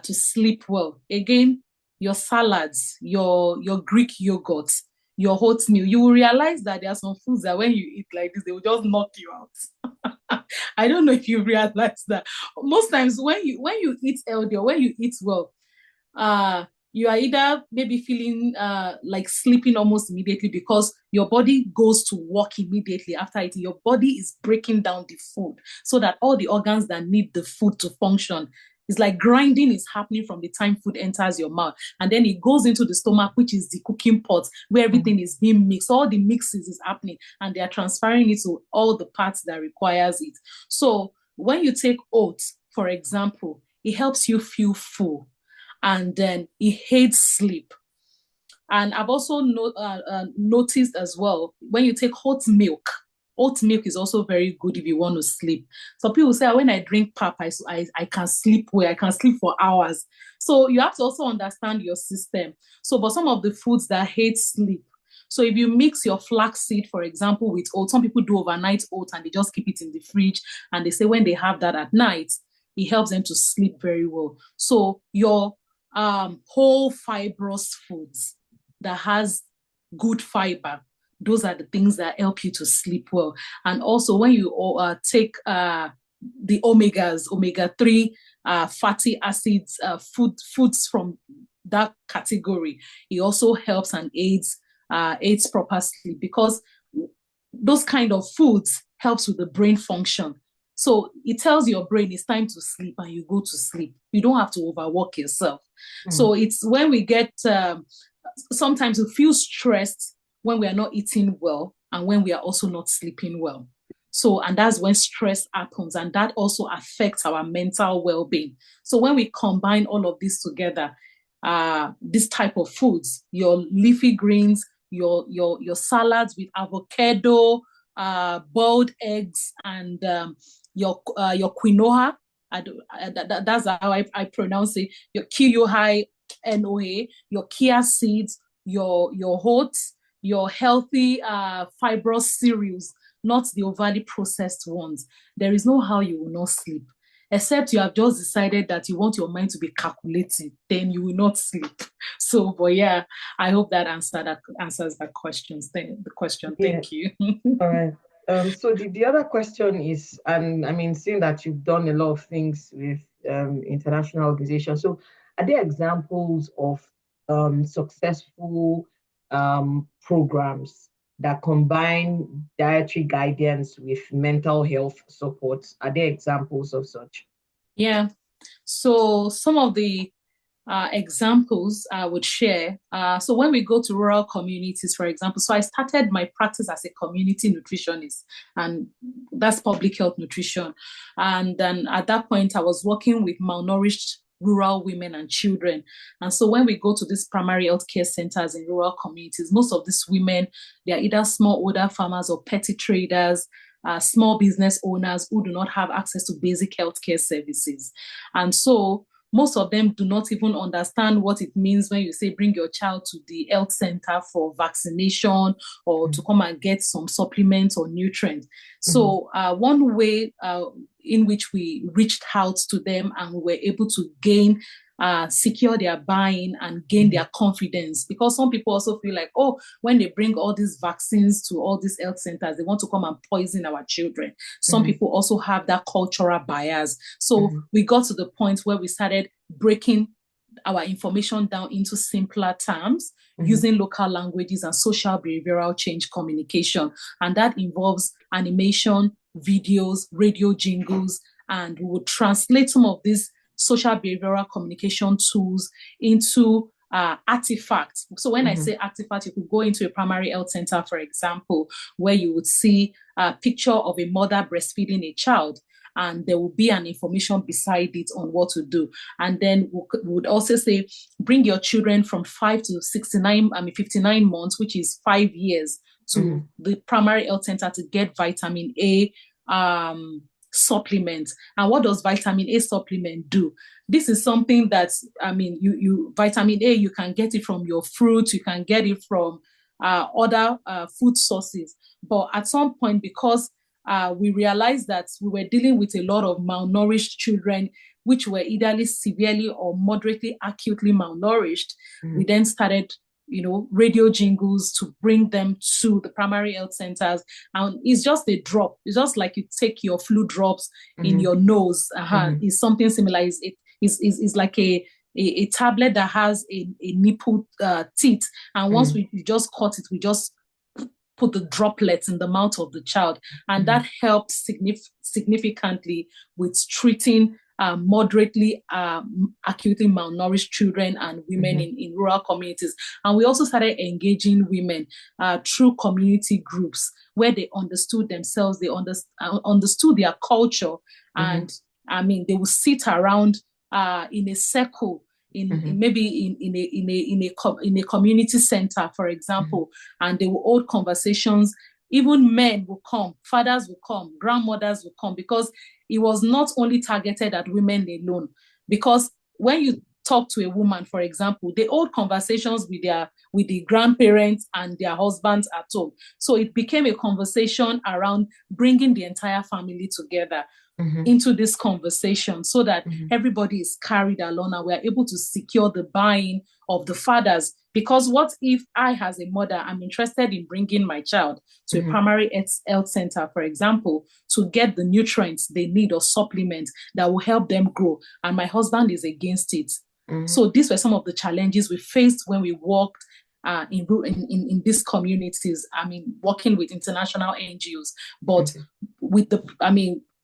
sleep well, again, your salads, your Greek yogurt, your oatmeal, you will realize that there are some foods that when you eat like this, they will just knock you out. I don't know if you realize that. Most times when you eat healthy or when you eat well, you are either maybe feeling like sleeping almost immediately because your body goes to work immediately after eating. Your body is breaking down the food so that all the organs that need the food to function, it's like grinding is happening from the time food enters your mouth. And then it goes into the stomach, which is the cooking pot where everything is being mixed. All the mixes is happening and they are transferring it to all the parts that requires it. So when you take oats, for example, it helps you feel full. And then it aids sleep. And I've also noticed as well, when you take oat milk is also very good if you want to sleep. So people say, when I drink pap, I can sleep well, I can sleep for hours. So you have to also understand your system. So, but some of the foods that aid sleep, so if you mix your flaxseed, for example, with oats, some people do overnight oats and they just keep it in the fridge. And they say when they have that at night, it helps them to sleep very well. So your whole fibrous foods that has good fiber, those are the things that help you to sleep well. And also when you take the omega-3 fatty acids, foods from that category, it also helps and aids proper sleep, because those kind of foods helps with the brain function. So it tells your brain it's time to sleep and you go to sleep. You don't have to overwork yourself. So it's when we get, sometimes we feel stressed when we are not eating well and when we are also not sleeping well. So, and that's when stress happens, and that also affects our mental well-being. So when we combine all of this together, this type of foods, your leafy greens, your salads with avocado, boiled eggs, and your quinoa, that's how I pronounce it, your quinoa, your chia seeds, your oats, your healthy fibrous cereals, not the overly processed ones. There is no how you will not sleep, except you have just decided that you want your mind to be calculating, then you will not sleep. So, but yeah, I hope that answers that question. Thank you. All right. So the other question is, and I mean, seeing that you've done a lot of things with international organizations, so are there examples of successful programs that combine dietary guidance with mental health support? Are there examples of such? Yeah. So some of the examples I would share. So when we go to rural communities, for example, so I started my practice as a community nutritionist, and that's public health nutrition. And then at that point, I was working with malnourished rural women and children. And so when we go to these primary healthcare centers in rural communities, most of these women, they are either smallholder farmers or petty traders, small business owners who do not have access to basic healthcare services. And so most of them do not even understand what it means when you say bring your child to the health center for vaccination or to come and get some supplements or nutrients. So one way in which we reached out to them and we were able to gain, secure their buy-in and gain their confidence, because some people also feel like, oh, when they bring all these vaccines to all these health centers, they want to come and poison our children. Some people also have that cultural bias. So we got to the point where we started breaking our information down into simpler terms using local languages and social behavioral change communication. And that involves animation, videos, radio jingles, and we would translate some of these social behavioral communication tools into artifacts. So when I say artifacts, you could go into a primary health center, for example, where you would see a picture of a mother breastfeeding a child, and there will be an information beside it on what to do. And then we would also say, bring your children from 5 to 59 months, which is 5 years, to the primary health center to get vitamin A supplement. And what does vitamin A supplement do? This is something that, you vitamin A, you can get it from your fruits, you can get it from other food sources. But at some point, because we realized that we were dealing with a lot of malnourished children, which were either severely or moderately acutely malnourished, we then started radio jingles to bring them to the primary health centers. And it's just a drop. It's just like you take your flu drops in your nose. It's something similar. It's like a tablet that has a nipple teeth. And once we just cut it, we just put the droplets in the mouth of the child. And that helps significantly with treating moderately acutely malnourished children and women in rural communities. And we also started engaging women through community groups where they understood themselves, they understood their culture, and they would sit around in a circle in a community center, for example, and they will hold conversations. Even men will come, fathers will come, grandmothers will come, because it was not only targeted at women alone. Because when you talk to a woman, for example, they hold conversations with the grandparents and their husbands at home. So it became a conversation around bringing the entire family together into this conversation, so that everybody is carried along and we're able to secure the buy-in of the fathers. Because what if I, as a mother, I'm interested in bringing my child to a primary health center, for example, to get the nutrients they need or supplements that will help them grow, and my husband is against it. So these were some of the challenges we faced when we worked in these communities. Working with international NGOs, but with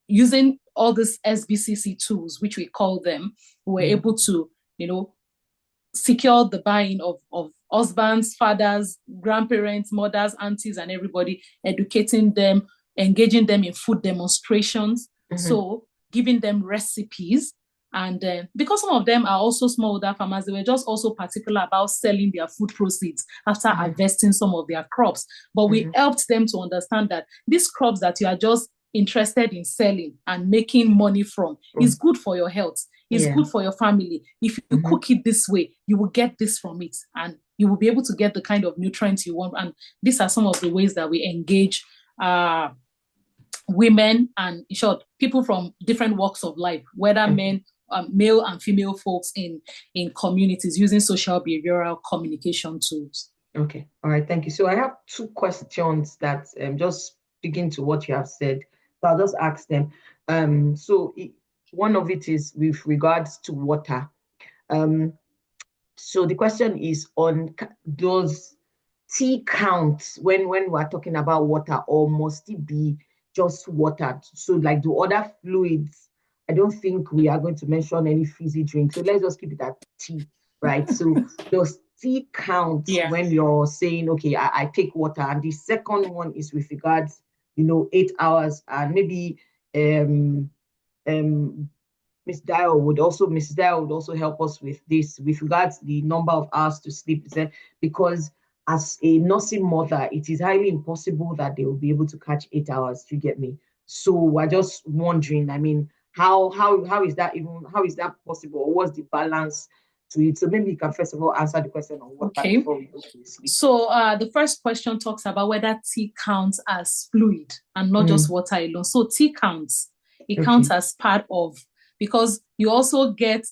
using all these SBCC tools, which we call them, we were able to, secure the buy-in of husbands, fathers, grandparents, mothers, aunties, and everybody, educating them, engaging them in food demonstrations, so giving them recipes. And because some of them are also smallholder farmers, they were just also particular about selling their food proceeds after harvesting some of their crops. But we helped them to understand that these crops that you are just interested in selling and making money from is good for your health, is good for your family. If you cook it this way, you will get this from it, and you will be able to get the kind of nutrients you want. And these are some of the ways that we engage women and, in short, people from different walks of life, whether men, male and female folks in communities, using social behavioral communication tools. Okay, all right, thank you. So I have two questions that just speaking to what you have said. So I'll just ask them. One of it is with regards to water. So the question is on those tea counts when we're talking about water, or must it be just water? So like the other fluids, I don't think we are going to mention any fizzy drink. So let's just keep it at tea, right? So those tea counts when you're saying, okay, I take water. And the second one is with regards 8 hours, and maybe Mrs. Dial would also help us with this with regards the number of hours to sleep. Because as a nursing mother, it is highly impossible that they will be able to catch 8 hours. You get me? So we're just wondering, how is that possible? Or what's the balance to it? So maybe you can first of all answer the question on water before we go to sleep. So the first question talks about whether tea counts as fluid and not just water alone. So tea counts. It counts as part of, because you also get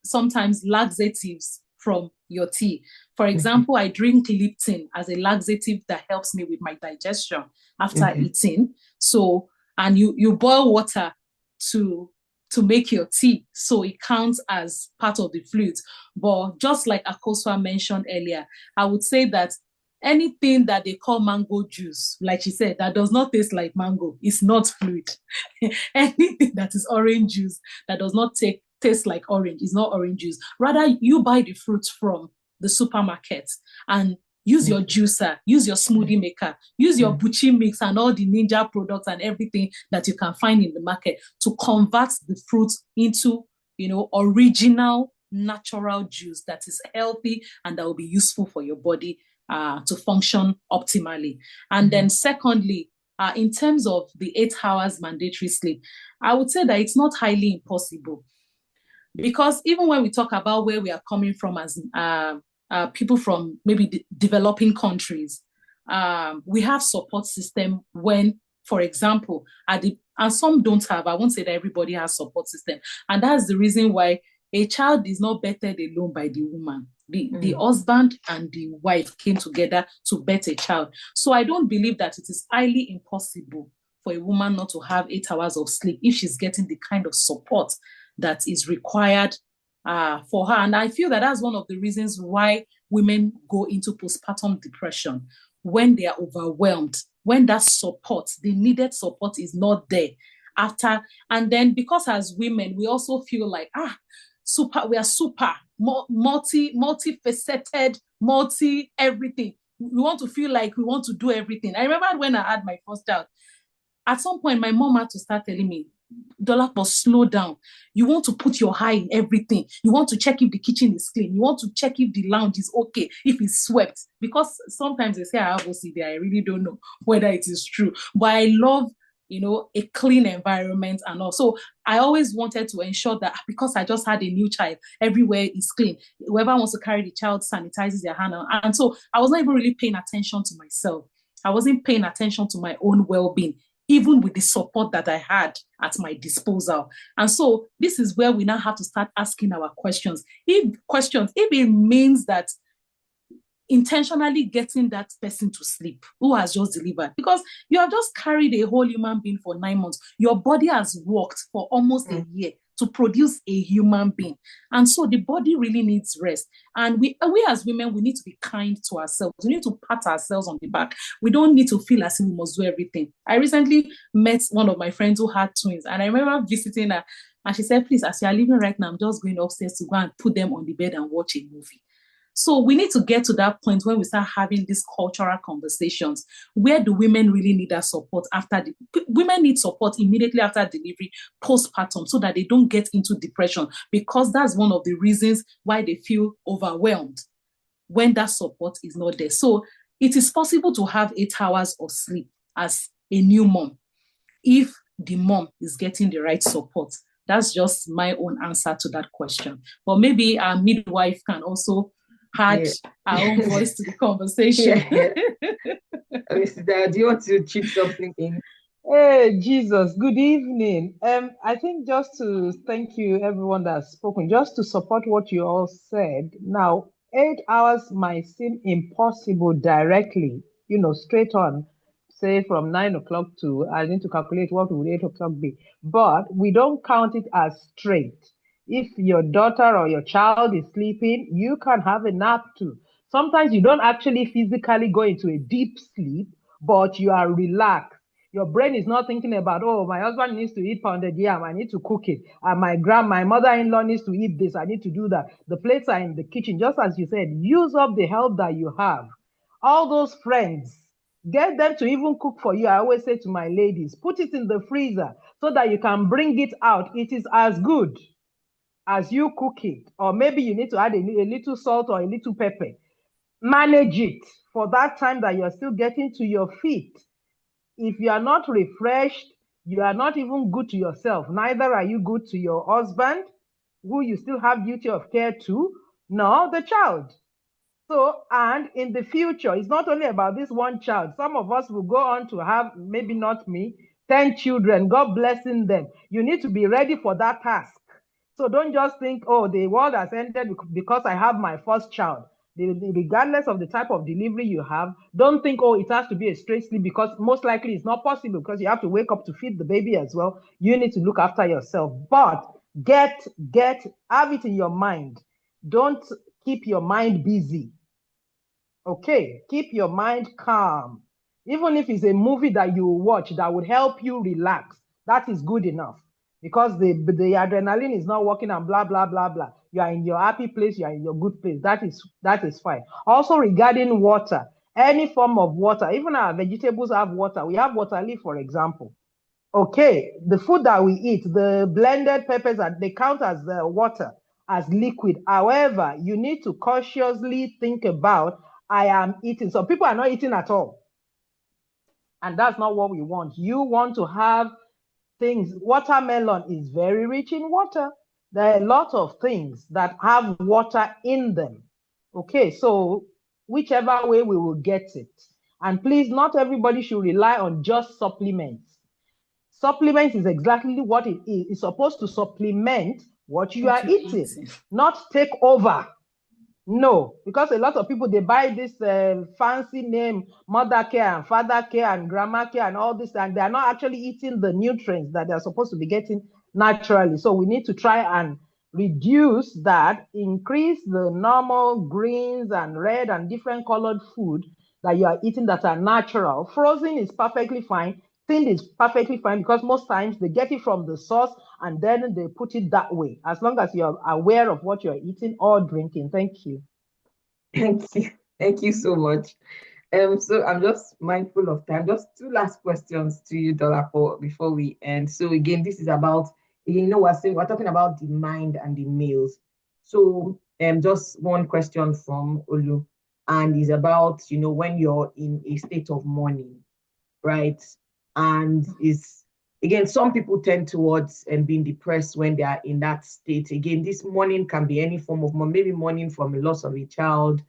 sometimes laxatives from your tea. For example, I drink Lipton as a laxative that helps me with my digestion after eating. So, and you boil water to to make your tea, so it counts as part of the fluids. But just like Akosua mentioned earlier, I would say that anything that they call mango juice, like she said, that does not taste like mango, is not fluid. Anything that is orange juice that does not taste like orange is not orange juice. Rather, you buy the fruit from the supermarket and use your juicer, use your smoothie maker, use your Buchi mix and all the Ninja products and everything that you can find in the market to convert the fruit into, original natural juice that is healthy and that will be useful for your body to function optimally. And then secondly, in terms of the 8 hours mandatory sleep, I would say that it's not highly impossible. Because even when we talk about where we are coming from as people from maybe developing countries, we have support system when, for example, and some don't have, I won't say that everybody has support system. And that's the reason why a child is not birthed alone by the woman. The husband and the wife came together to birth a child. So I don't believe that it is highly impossible for a woman not to have 8 hours of sleep if she's getting the kind of support that is required for her. And I feel that that's one of the reasons why women go into postpartum depression, when they are overwhelmed, when that support, the needed support, is not there after. And then because as women, we also feel like, we are super, multifaceted, everything. We want to feel like we want to do everything. I remember when I had my first child, at some point, my mom had to start telling me, Dolapo, slow down. You want to put your eye in everything. You want to check if the kitchen is clean. You want to check if the lounge is okay, if it's swept. Because sometimes they say I have OCD. I really don't know whether it is true. But I love, a clean environment and all. So I always wanted to ensure that because I just had a new child, everywhere is clean. Whoever wants to carry the child sanitizes their hand. And so I was not even really paying attention to myself. I wasn't paying attention to my own well-being, even with the support that I had at my disposal. And so this is where we now have to start asking our questions. If it means that intentionally getting that person to sleep who has just delivered, because you have just carried a whole human being for 9 months. Your body has worked for almost a year to produce a human being. And so the body really needs rest. And we as women, we need to be kind to ourselves. We need to pat ourselves on the back. We don't need to feel as if we must do everything. I recently met one of my friends who had twins, and I remember visiting her, and she said, please, as you are leaving right now, I'm just going upstairs to go and put them on the bed and watch a movie. So we need to get to that point when we start having these cultural conversations. Where do women really need that support women need support immediately after delivery, postpartum, so that they don't get into depression, because that's one of the reasons why they feel overwhelmed when that support is not there. So it is possible to have 8 hours of sleep as a new mom if the mom is getting the right support. That's just my own answer to that question. But maybe our midwife can also add our own voice to the conversation. Mr. Dad, do you want to chip something in? Hey, Jesus, good evening. I think just to thank you, everyone that has spoken, just to support what you all said. Now, 8 hours might seem impossible directly, straight on, say from 9 o'clock to, I need to calculate what would 8 o'clock be, but we don't count it as straight. If your daughter or your child is sleeping, you can have a nap too. Sometimes you don't actually physically go into a deep sleep, but you are relaxed. Your brain is not thinking about, oh, my husband needs to eat pounded yam, I need to cook it. And my mother-in-law needs to eat this, I need to do that. The plates are in the kitchen. Just as you said, use up the help that you have. All those friends, get them to even cook for you. I always say to my ladies, put it in the freezer so that you can bring it out. It is as good as you cook it. Or maybe you need to add a little salt or a little pepper. Manage it for that time that you're still getting to your feet. If you are not refreshed, you are not even good to yourself. Neither are you good to your husband, who you still have duty of care to, nor the child. So, and in the future, it's not only about this one child. Some of us will go on to have, maybe not me, 10 children, God blessing them. You need to be ready for that task. So don't just think, oh, the world has ended because I have my first child. regardless of the type of delivery you have, don't think, oh, it has to be a straight sleep, because most likely it's not possible, because you have to wake up to feed the baby as well. You need to look after yourself. But have it in your mind. Don't keep your mind busy. Okay, keep your mind calm. Even if it's a movie that you watch that would help you relax, that is good enough, because the adrenaline is not working and blah, blah, blah, blah. You are in your happy place, you are in your good place. That is fine. Also, regarding water, any form of water, even our vegetables have water. We have water leaf, for example. Okay, the food that we eat, the blended peppers, they count as water, as liquid. However, you need to cautiously think about, I am eating. So people are not eating at all. And that's not what we want. You want to have things. Watermelon is very rich in water. There are a lot of things that have water in them. Okay, so whichever way we will get it. And please, not everybody should rely on just supplements. Supplements is exactly what it is. It's supposed to supplement what you are eating, not take over. No, because a lot of people, they buy this fancy name, mother care and father care and grandma care and all this, and they're not actually eating the nutrients that they're supposed to be getting naturally. So we need to try and reduce that, increase the normal greens and red and different colored food that you are eating that are natural. Frozen is perfectly fine. Thinned is perfectly fine, because most times they get it from the source and then they put it that way, as long as you're aware of what you're eating or drinking. Thank you. Thank you. Thank you so much. So I'm just mindful of time. Just two last questions to you, Dolapo, before we end. So again, this is about, you know, we're talking about the mind and the males. So just one question from Olu, and is about, you know, when you're in a state of mourning, right? And is, again, some people tend towards being depressed when they are in that state. Again, this mourning can be any form of mourning, maybe mourning from a loss of a child.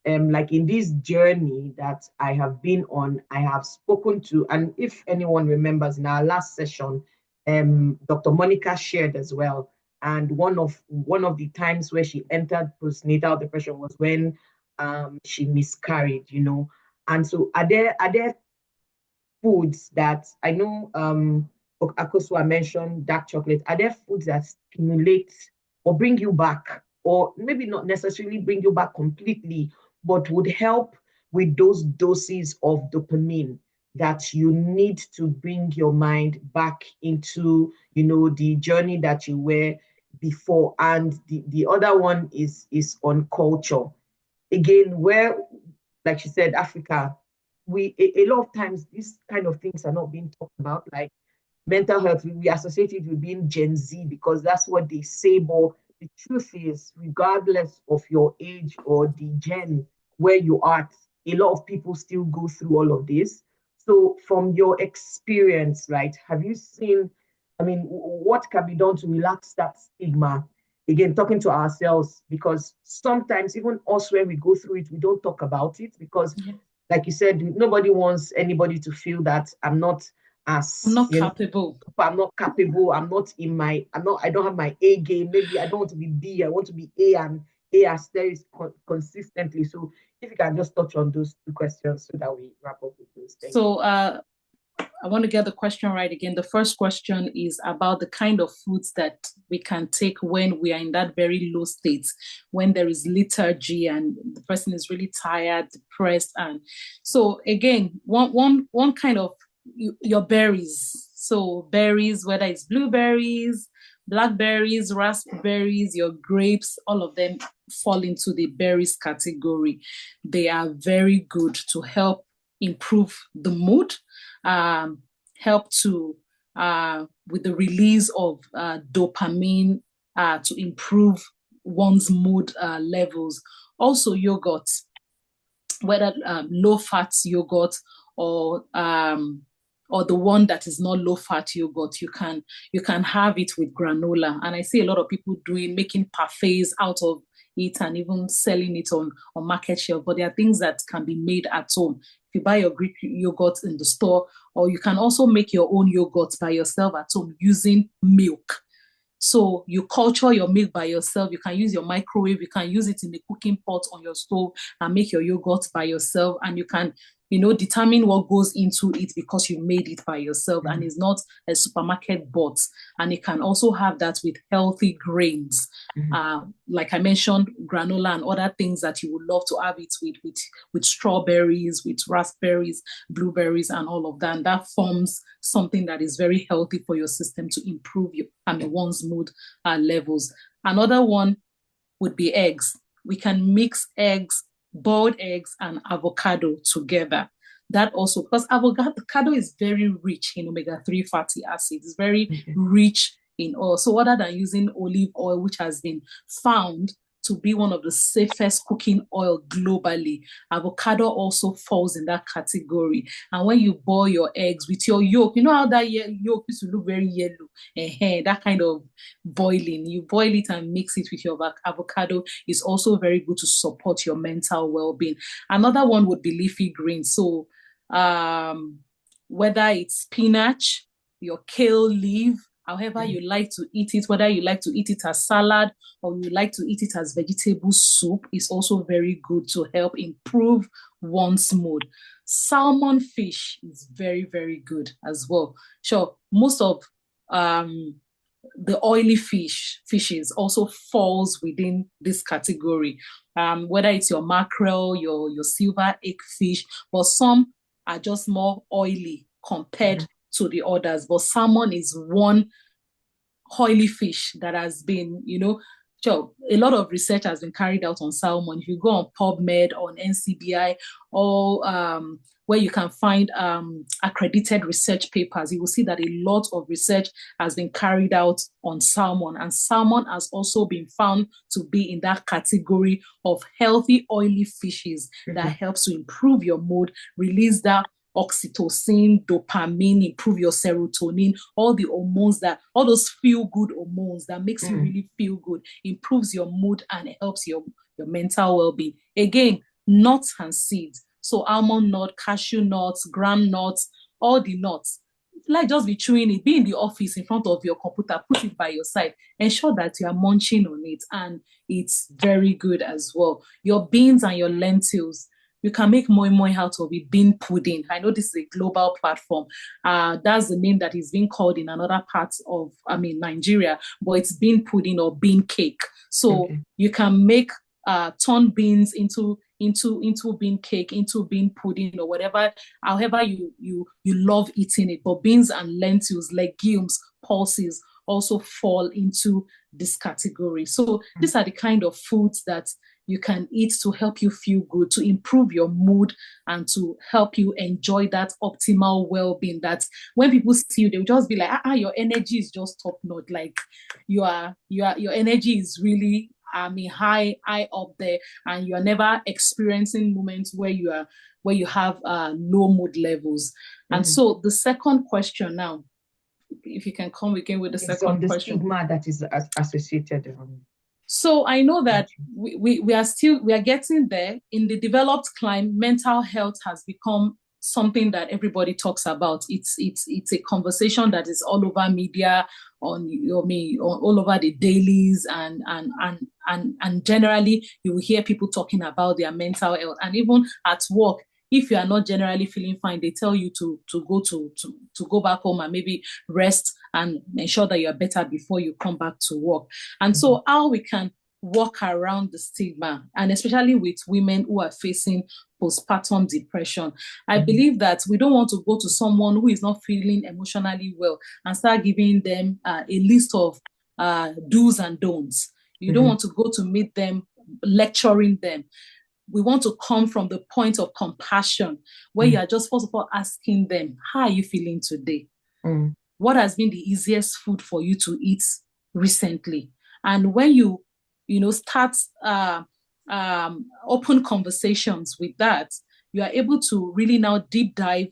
Like in this journey that I have been on, I have spoken to, and if anyone remembers in our last session, Dr. Monica shared as well. And one of the times where she entered postnatal depression was when she miscarried, you know. And so are there foods that, I know Akosua mentioned dark chocolate, are there foods that stimulate or bring you back, or maybe not necessarily bring you back completely, but would help with those doses of dopamine that you need to bring your mind back into, you know, the journey that you were before? And the other one is on culture. Again, where, like she said, Africa, a lot of times these kind of things are not being talked about, like mental health. We associate it with being Gen Z because that's what they say, but the truth is, regardless of your age or the gen where you are, a lot of people still go through all of this. So from your experience, right, have you seen, I mean, what can be done to relax that stigma? Again, talking to ourselves, because sometimes even us, when we go through it, we don't talk about it because, like you said, nobody wants anybody to feel that I'm not capable. I'm not capable. I don't have my A game. Maybe I don't want to be B. I want to be A, and A asterisk consistently. So if you can just touch on those two questions so that we wrap up with those things. So I want to get the question right again. The first question is about the kind of foods that we can take when we are in that very low state, when there is lethargy and the person is really tired, depressed. And so again, one kind of your berries. So berries, whether it's blueberries, blackberries, raspberries, your grapes, all of them fall into the berries category. They are very good to help improve the mood, help to with the release of dopamine to improve one's mood levels. Also yogurt, whether low-fat yogurt or the one that is not low-fat yogurt, you can have it with granola. And I see a lot of people making parfaits out of it and even selling it on market shelf. But there are things that can be made at home. If you buy your Greek yogurt in the store, or you can also make your own yogurt by yourself at home using milk. So you culture your milk by yourself. You can use your microwave. You can use it in the cooking pot on your stove and make your yogurt by yourself. And you can, determine what goes into it because you made it by yourself and it's not a supermarket bought. And you can also have that with healthy grains. Like I mentioned, granola and other things that you would love to have it with strawberries, with raspberries, blueberries, and all of that. And that forms something that is very healthy for your system to improve one's mood levels. Another one would be eggs. We can mix eggs, boiled eggs, and avocado together. That also, because avocado is very rich in omega-3 fatty acids. It's very rich in oil. So other than using olive oil, which has been found to be one of the safest cooking oil globally, avocado also falls in that category. And when you boil your eggs with your yolk, you know how that yolk used to look very yellow, that kind of boiling, you boil it and mix it with your avocado is also very good to support your mental well-being. Another one would be leafy greens. So whether it's spinach, your kale leaf, however you like to eat it, whether you like to eat it as salad or you like to eat it as vegetable soup, is also very good to help improve one's mood. Salmon fish is very, very good as well. Sure, most of the oily fishes also falls within this category. Whether it's your mackerel, your silver egg fish, but some are just more oily compared to the others. But salmon is one oily fish that has been, a lot of research has been carried out on salmon. If you go on PubMed, on NCBI, or where you can find accredited research papers, you will see that a lot of research has been carried out on salmon. And salmon has also been found to be in that category of healthy, oily fishes that helps to improve your mood, release that oxytocin, dopamine, improve your serotonin, all the hormones all those feel-good hormones that makes you really feel good, improves your mood and helps your mental well-being. Again, nuts and seeds. So almond nut, cashew nuts, gram nuts, all the nuts. Like just be chewing it, be in the office in front of your computer, put it by your side, ensure that you are munching on it, and it's very good as well. Your beans and your lentils, you can make moi moi out of it, bean pudding. I know this is a global platform. That's the name that is being called in another part of, Nigeria, but it's bean pudding or bean cake. So you can make turn beans into bean cake, into bean pudding, or whatever, however you love eating it. But beans and lentils, legumes, pulses also fall into this category. So these are the kind of foods that you can eat to help you feel good, to improve your mood, and to help you enjoy that optimal well-being. That when people see you, they'll just be like, your energy is just top notch. Like your energy is really high up there, and you are never experiencing moments where you have low mood levels. And so the second question now, if you can come again with the second the question. Stigma that is associated. So I know that we are getting there. In the developed climate, mental health has become something that everybody talks about. It's a conversation that is all over media, all over the dailies, and generally you will hear people talking about their mental health. And even at work, if you are not generally feeling fine, they tell you to go back home and maybe rest and ensure that you are better before you come back to work. And so how we can walk around the stigma, and especially with women who are facing postpartum depression. I believe that we don't want to go to someone who is not feeling emotionally well and start giving them a list of do's and don'ts. You don't want to go to meet them, lecturing them. We want to come from the point of compassion, where you are just first of all asking them, how are you feeling today? What has been the easiest food for you to eat recently? And when you start open conversations with that, you are able to really now deep dive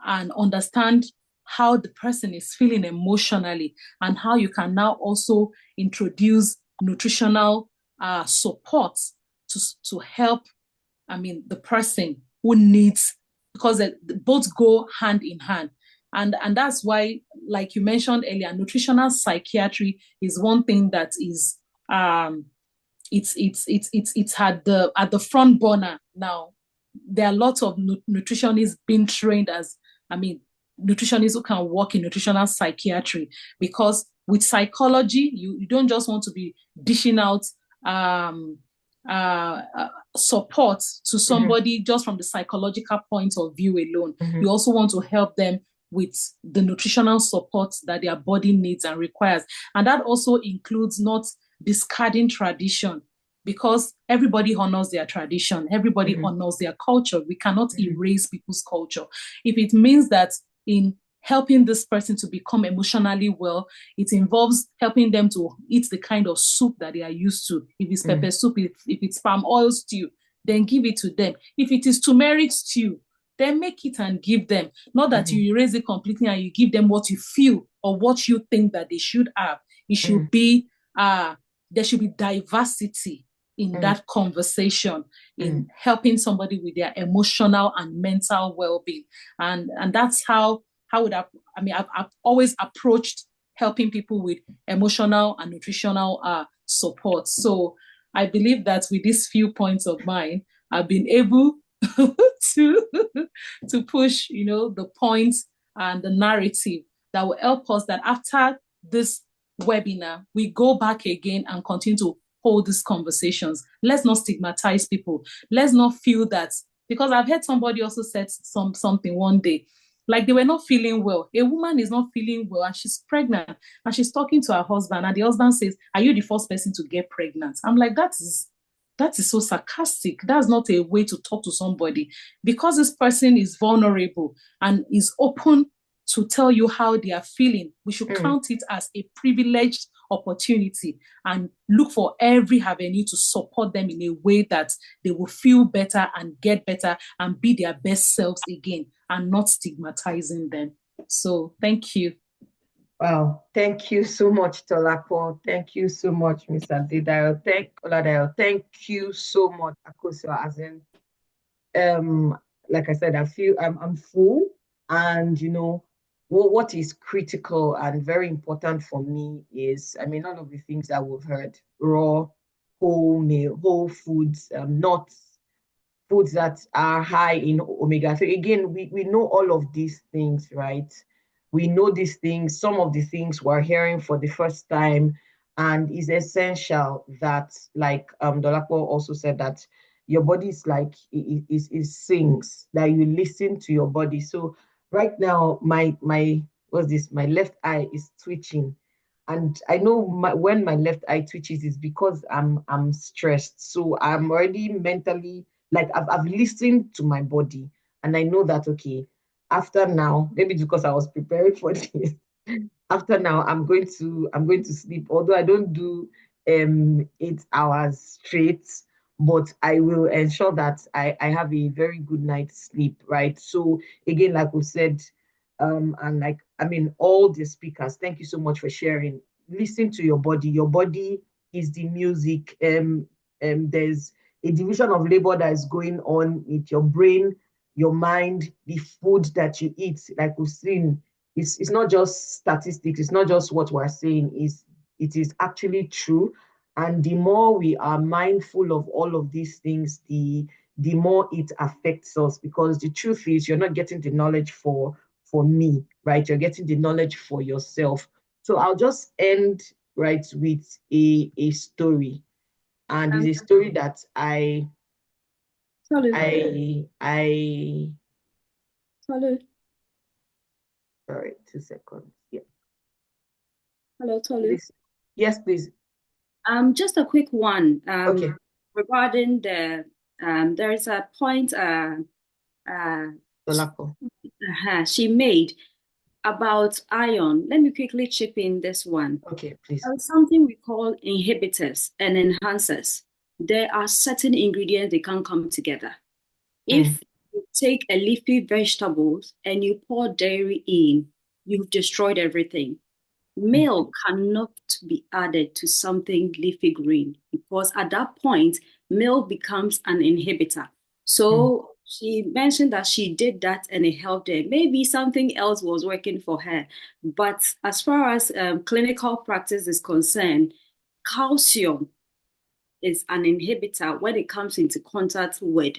and understand how the person is feeling emotionally, and how you can now also introduce nutritional support to help the person who needs, because both go hand in hand. And that's why, like you mentioned earlier, nutritional psychiatry is one thing that is it's at the front burner now. There are lots of nutritionists being trained as, nutritionists who can work in nutritional psychiatry, because with psychology, you don't just want to be dishing out support to somebody just from the psychological point of view alone. You also want to help them with the nutritional support that their body needs and requires. And that also includes not discarding tradition, because everybody honors their tradition, everybody honors their culture. We cannot erase people's culture. If it means that in helping this person to become emotionally well, it involves helping them to eat the kind of soup that they are used to. If it's pepper soup, if it's palm oil stew, then give it to them. If it is turmeric stew, then make it and give them. Not that you erase it completely and you give them what you feel or what you think that they should have. It should be, there should be diversity in that conversation, in helping somebody with their emotional and mental well-being. And that's how I've always approached helping people with emotional and nutritional support. So I believe that with these few points of mine, I've been able to push, the points and the narrative that will help us, that after this webinar, we go back again and continue to hold these conversations. Let's not stigmatize people. Let's not feel that, because I've heard somebody also said something one day, like they were not feeling well. A woman is not feeling well and she's pregnant and she's talking to her husband, and the husband says, "Are you the first person to get pregnant?" I'm like, that is so sarcastic. That's not a way to talk to somebody, because this person is vulnerable and is open to tell you how they are feeling. We should count it as a privileged opportunity and look for every avenue to support them in a way that they will feel better and get better and be their best selves again, and not stigmatizing them. So thank you. Wow, thank you so much, Tolapo. Thank you so much, Ms. Adedayo. Oladayo. Thank you so much, Akosua. As in, like I said, I feel I'm full, and what is critical and very important for me is, all of the things that we've heard: raw, whole meal, whole foods, not foods that are high in omega-3. Again, we know all of these things, right? We know these things. Some of the things we're hearing for the first time, and it's essential that, like Dolapo also said, that your body is like, it sings, that you listen to your body. So right now, my left eye is twitching. And I know when my left eye twitches is because I'm stressed. So I'm already mentally, like, I've listened to my body, and I know that, okay, after now, maybe because I was preparing for this, after now, I'm going to sleep. Although I don't do 8 hours straight, but I will ensure that I have a very good night's sleep, right? So again, like we said, and like, all the speakers, thank you so much for sharing. Listen to your body. Your body is the music. There's a division of labor that is going on with your brain, your mind, the food that you eat. Like we've seen, it's not just statistics, it's not just what we're saying, it is actually true. And the more we are mindful of all of these things, the more it affects us, because the truth is, you're not getting the knowledge for me, right? You're getting the knowledge for yourself. So I'll just end, right, with a story. And it's a story that Tolu. Sorry, 2 seconds. Yeah. Hello, Tolu. Yes, please. Just a quick one. Okay. Regarding there is a point she made about iron. Let me quickly chip in this one. Okay, please. There is something we call inhibitors and enhancers. There are certain ingredients they can't come together. If you take a leafy vegetables and you pour dairy in, you've destroyed everything. Milk cannot be added to something leafy green, because at that point, milk becomes an inhibitor. So She mentioned that she did that and it helped her. Maybe something else was working for her. But as far as clinical practice is concerned, calcium is an inhibitor when it comes into contact with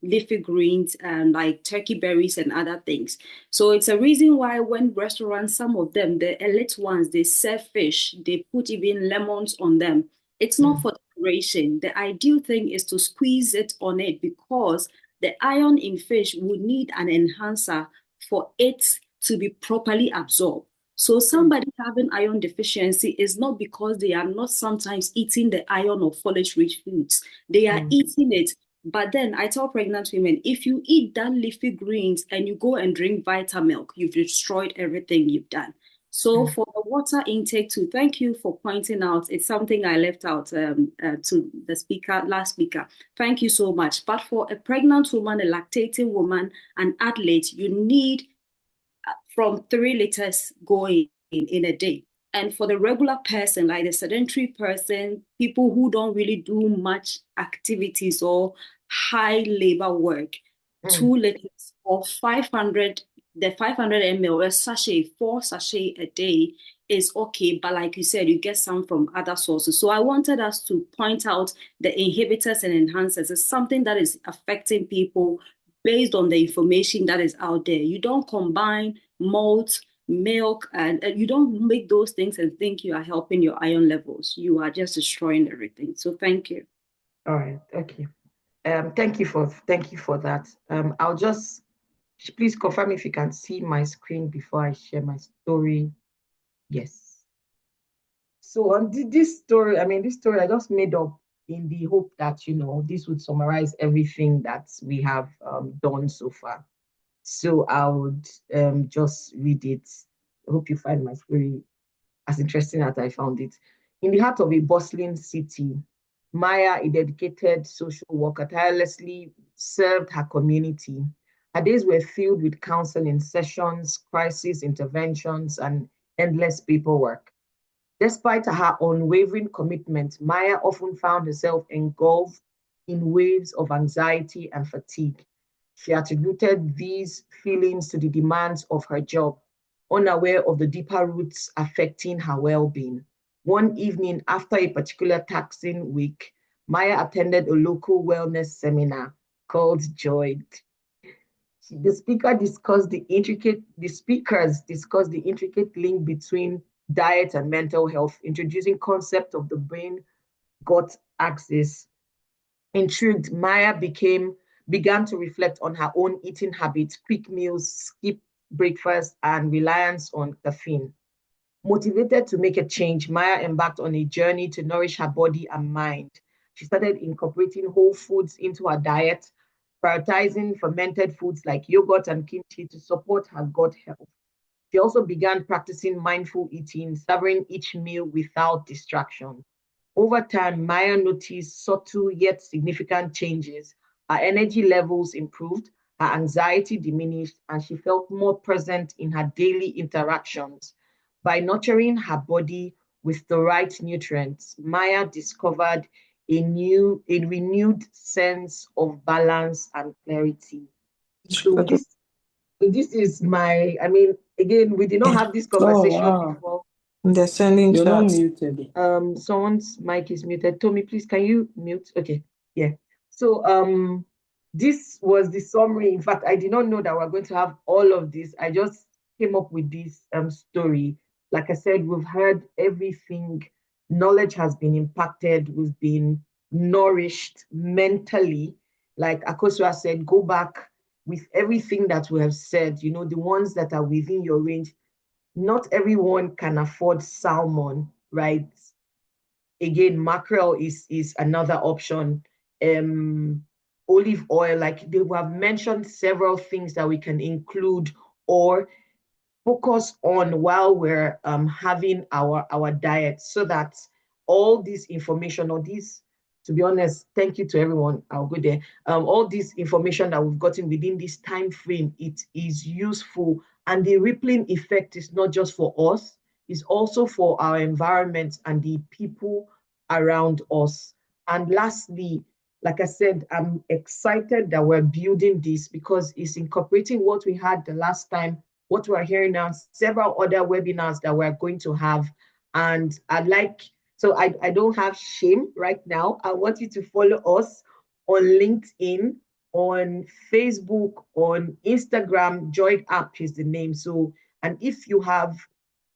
leafy greens and like turkey berries and other things. So it's a reason why when restaurants, some of them, the elite ones, they serve fish, they put even lemons on them. It's not for decoration. The ideal thing is to squeeze it on it because the iron in fish would need an enhancer for it to be properly absorbed. So somebody having iron deficiency is not because they are not sometimes eating the iron or foliage-rich foods. They are eating it. But then I tell pregnant women, if you eat that leafy greens and you go and drink Vitamilk, you've destroyed everything you've done. So for the water intake too, thank you for pointing out. It's something I left out to the last speaker. Thank you so much. But for a pregnant woman, a lactating woman, an athlete, you need from 3 liters going in a day. And for the regular person, like the sedentary person, people who don't really do much activities or high labor work, 2 liters or 500, the 500 ml, a sachet, 4 sachet a day is okay. But like you said, you get some from other sources. So I wanted us to point out the inhibitors and enhancers as something that is affecting people based on the information that is out there. You don't combine malt, milk, and you don't make those things and think you are helping your iron levels. You are just destroying everything. So thank you. All right. Okay. Thank you for that. I'll just please confirm if you can see my screen before I share my story. Yes. So on this story, I just made up in the hope that this would summarize everything that we have done so far. So I would just read it. I hope you find my story as interesting as I found it. In the heart of a bustling city, Maya, a dedicated social worker, tirelessly served her community. Her days were filled with counseling sessions, crisis interventions, and endless paperwork. Despite her unwavering commitment, Maya often found herself engulfed in waves of anxiety and fatigue. She attributed these feelings to the demands of her job, unaware of the deeper roots affecting her well-being. One evening, after a particular taxing week, Maya attended a local wellness seminar called Joy. The speakers discussed the intricate link between diet and mental health, introducing concept of the brain-gut axis. Intrigued, Maya began to reflect on her own eating habits, quick meals, skip breakfast, and reliance on caffeine. Motivated to make a change, Maya embarked on a journey to nourish her body and mind. She started incorporating whole foods into her diet, prioritizing fermented foods like yogurt and kimchi to support her gut health. She also began practicing mindful eating, savoring each meal without distraction. Over time, Maya noticed subtle yet significant changes. Her energy levels improved, her anxiety diminished, and she felt more present in her daily interactions. By nurturing her body with the right nutrients, Maya discovered a renewed sense of balance and clarity. So this is again, we did not have this conversation before. They're sending You're not chats. muted. Someone's mic is muted. Tommy, please, can you mute? Okay, yeah. So this was the summary. In fact, I did not know that we're going to have all of this. I just came up with this story. Like I said, we've heard everything. Knowledge has been impacted. We've been nourished mentally. Like Akosua said, go back with everything that we have said, the ones that are within your range. Not everyone can afford salmon, right? Again, mackerel is another option. Olive oil, like they have mentioned several things that we can include or focus on while we're having our diet, so that all this information or this, to be honest, thank you to everyone, I'll go there. All this information that we've gotten within this time frame, it is useful, and the rippling effect is not just for us, it's also for our environment and the people around us. And lastly, like I said, I'm excited that we're building this because it's incorporating what we had the last time, what we're hearing now, several other webinars that we're going to have. And I don't have shame right now. I want you to follow us on LinkedIn, on Facebook, on Instagram. JoyeDup is the name. So, and if you have,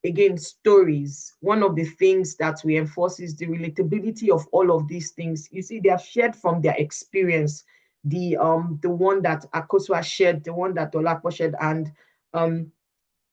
again, stories, one of the things that we enforce is the relatability of all of these things. You see, they are shared from their experience. The one that Akosua shared, the one that Dolapo shared, um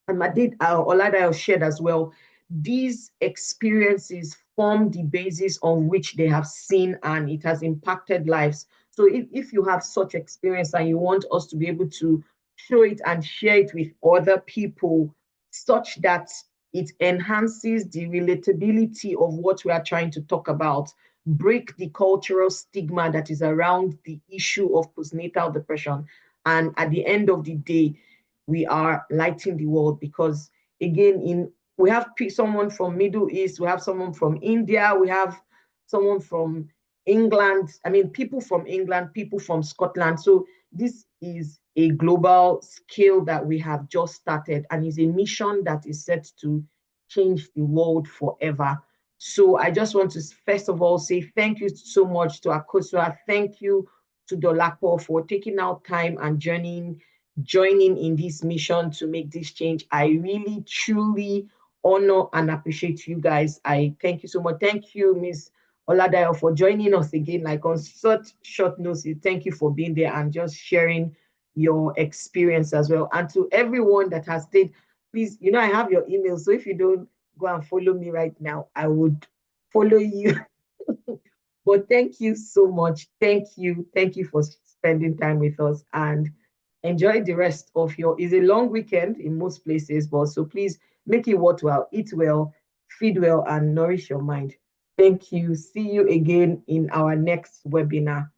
and Madid Oladayo shared as well. These experiences form the basis on which they have seen, and it has impacted lives. So if you have such experience and you want us to be able to show it and share it with other people such that it enhances the relatability of what we are trying to talk about, break the cultural stigma that is around the issue of postnatal depression. And at the end of the day, we are lighting the world because, again, we have someone from Middle East, we have someone from India, we have someone from England. I mean, people from England, people from Scotland. So this is a global scale that we have just started, and is a mission that is set to change the world forever. So I just want to first of all say thank you so much to Akosua. Thank you to Dolapo for taking out time and joining in this mission to make this change. I really, truly honor and appreciate you guys. I thank you so much. Thank you, Ms. Oladayo, for joining us again, like on such short notice. Thank you for being there and just sharing your experience as well. And to everyone that has stayed, please, I have your email. So if you don't go and follow me right now, I would follow you. But thank you so much. Thank you. Thank you for spending time with us, and enjoy the rest of it's a long weekend in most places, but so please make it worthwhile, eat well, feed well, and nourish your mind. Thank you. See you again in our next webinar.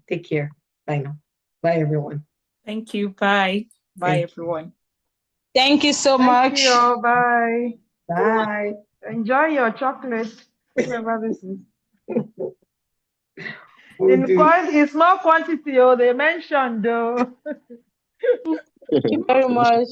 Take care. Bye now. Bye, everyone. Thank you. Bye. Bye, everyone. Thank you so much. Thank you all. Bye. Bye. Enjoy your chocolate, whatever this is. In small quantity, they mentioned though. Thank you very much.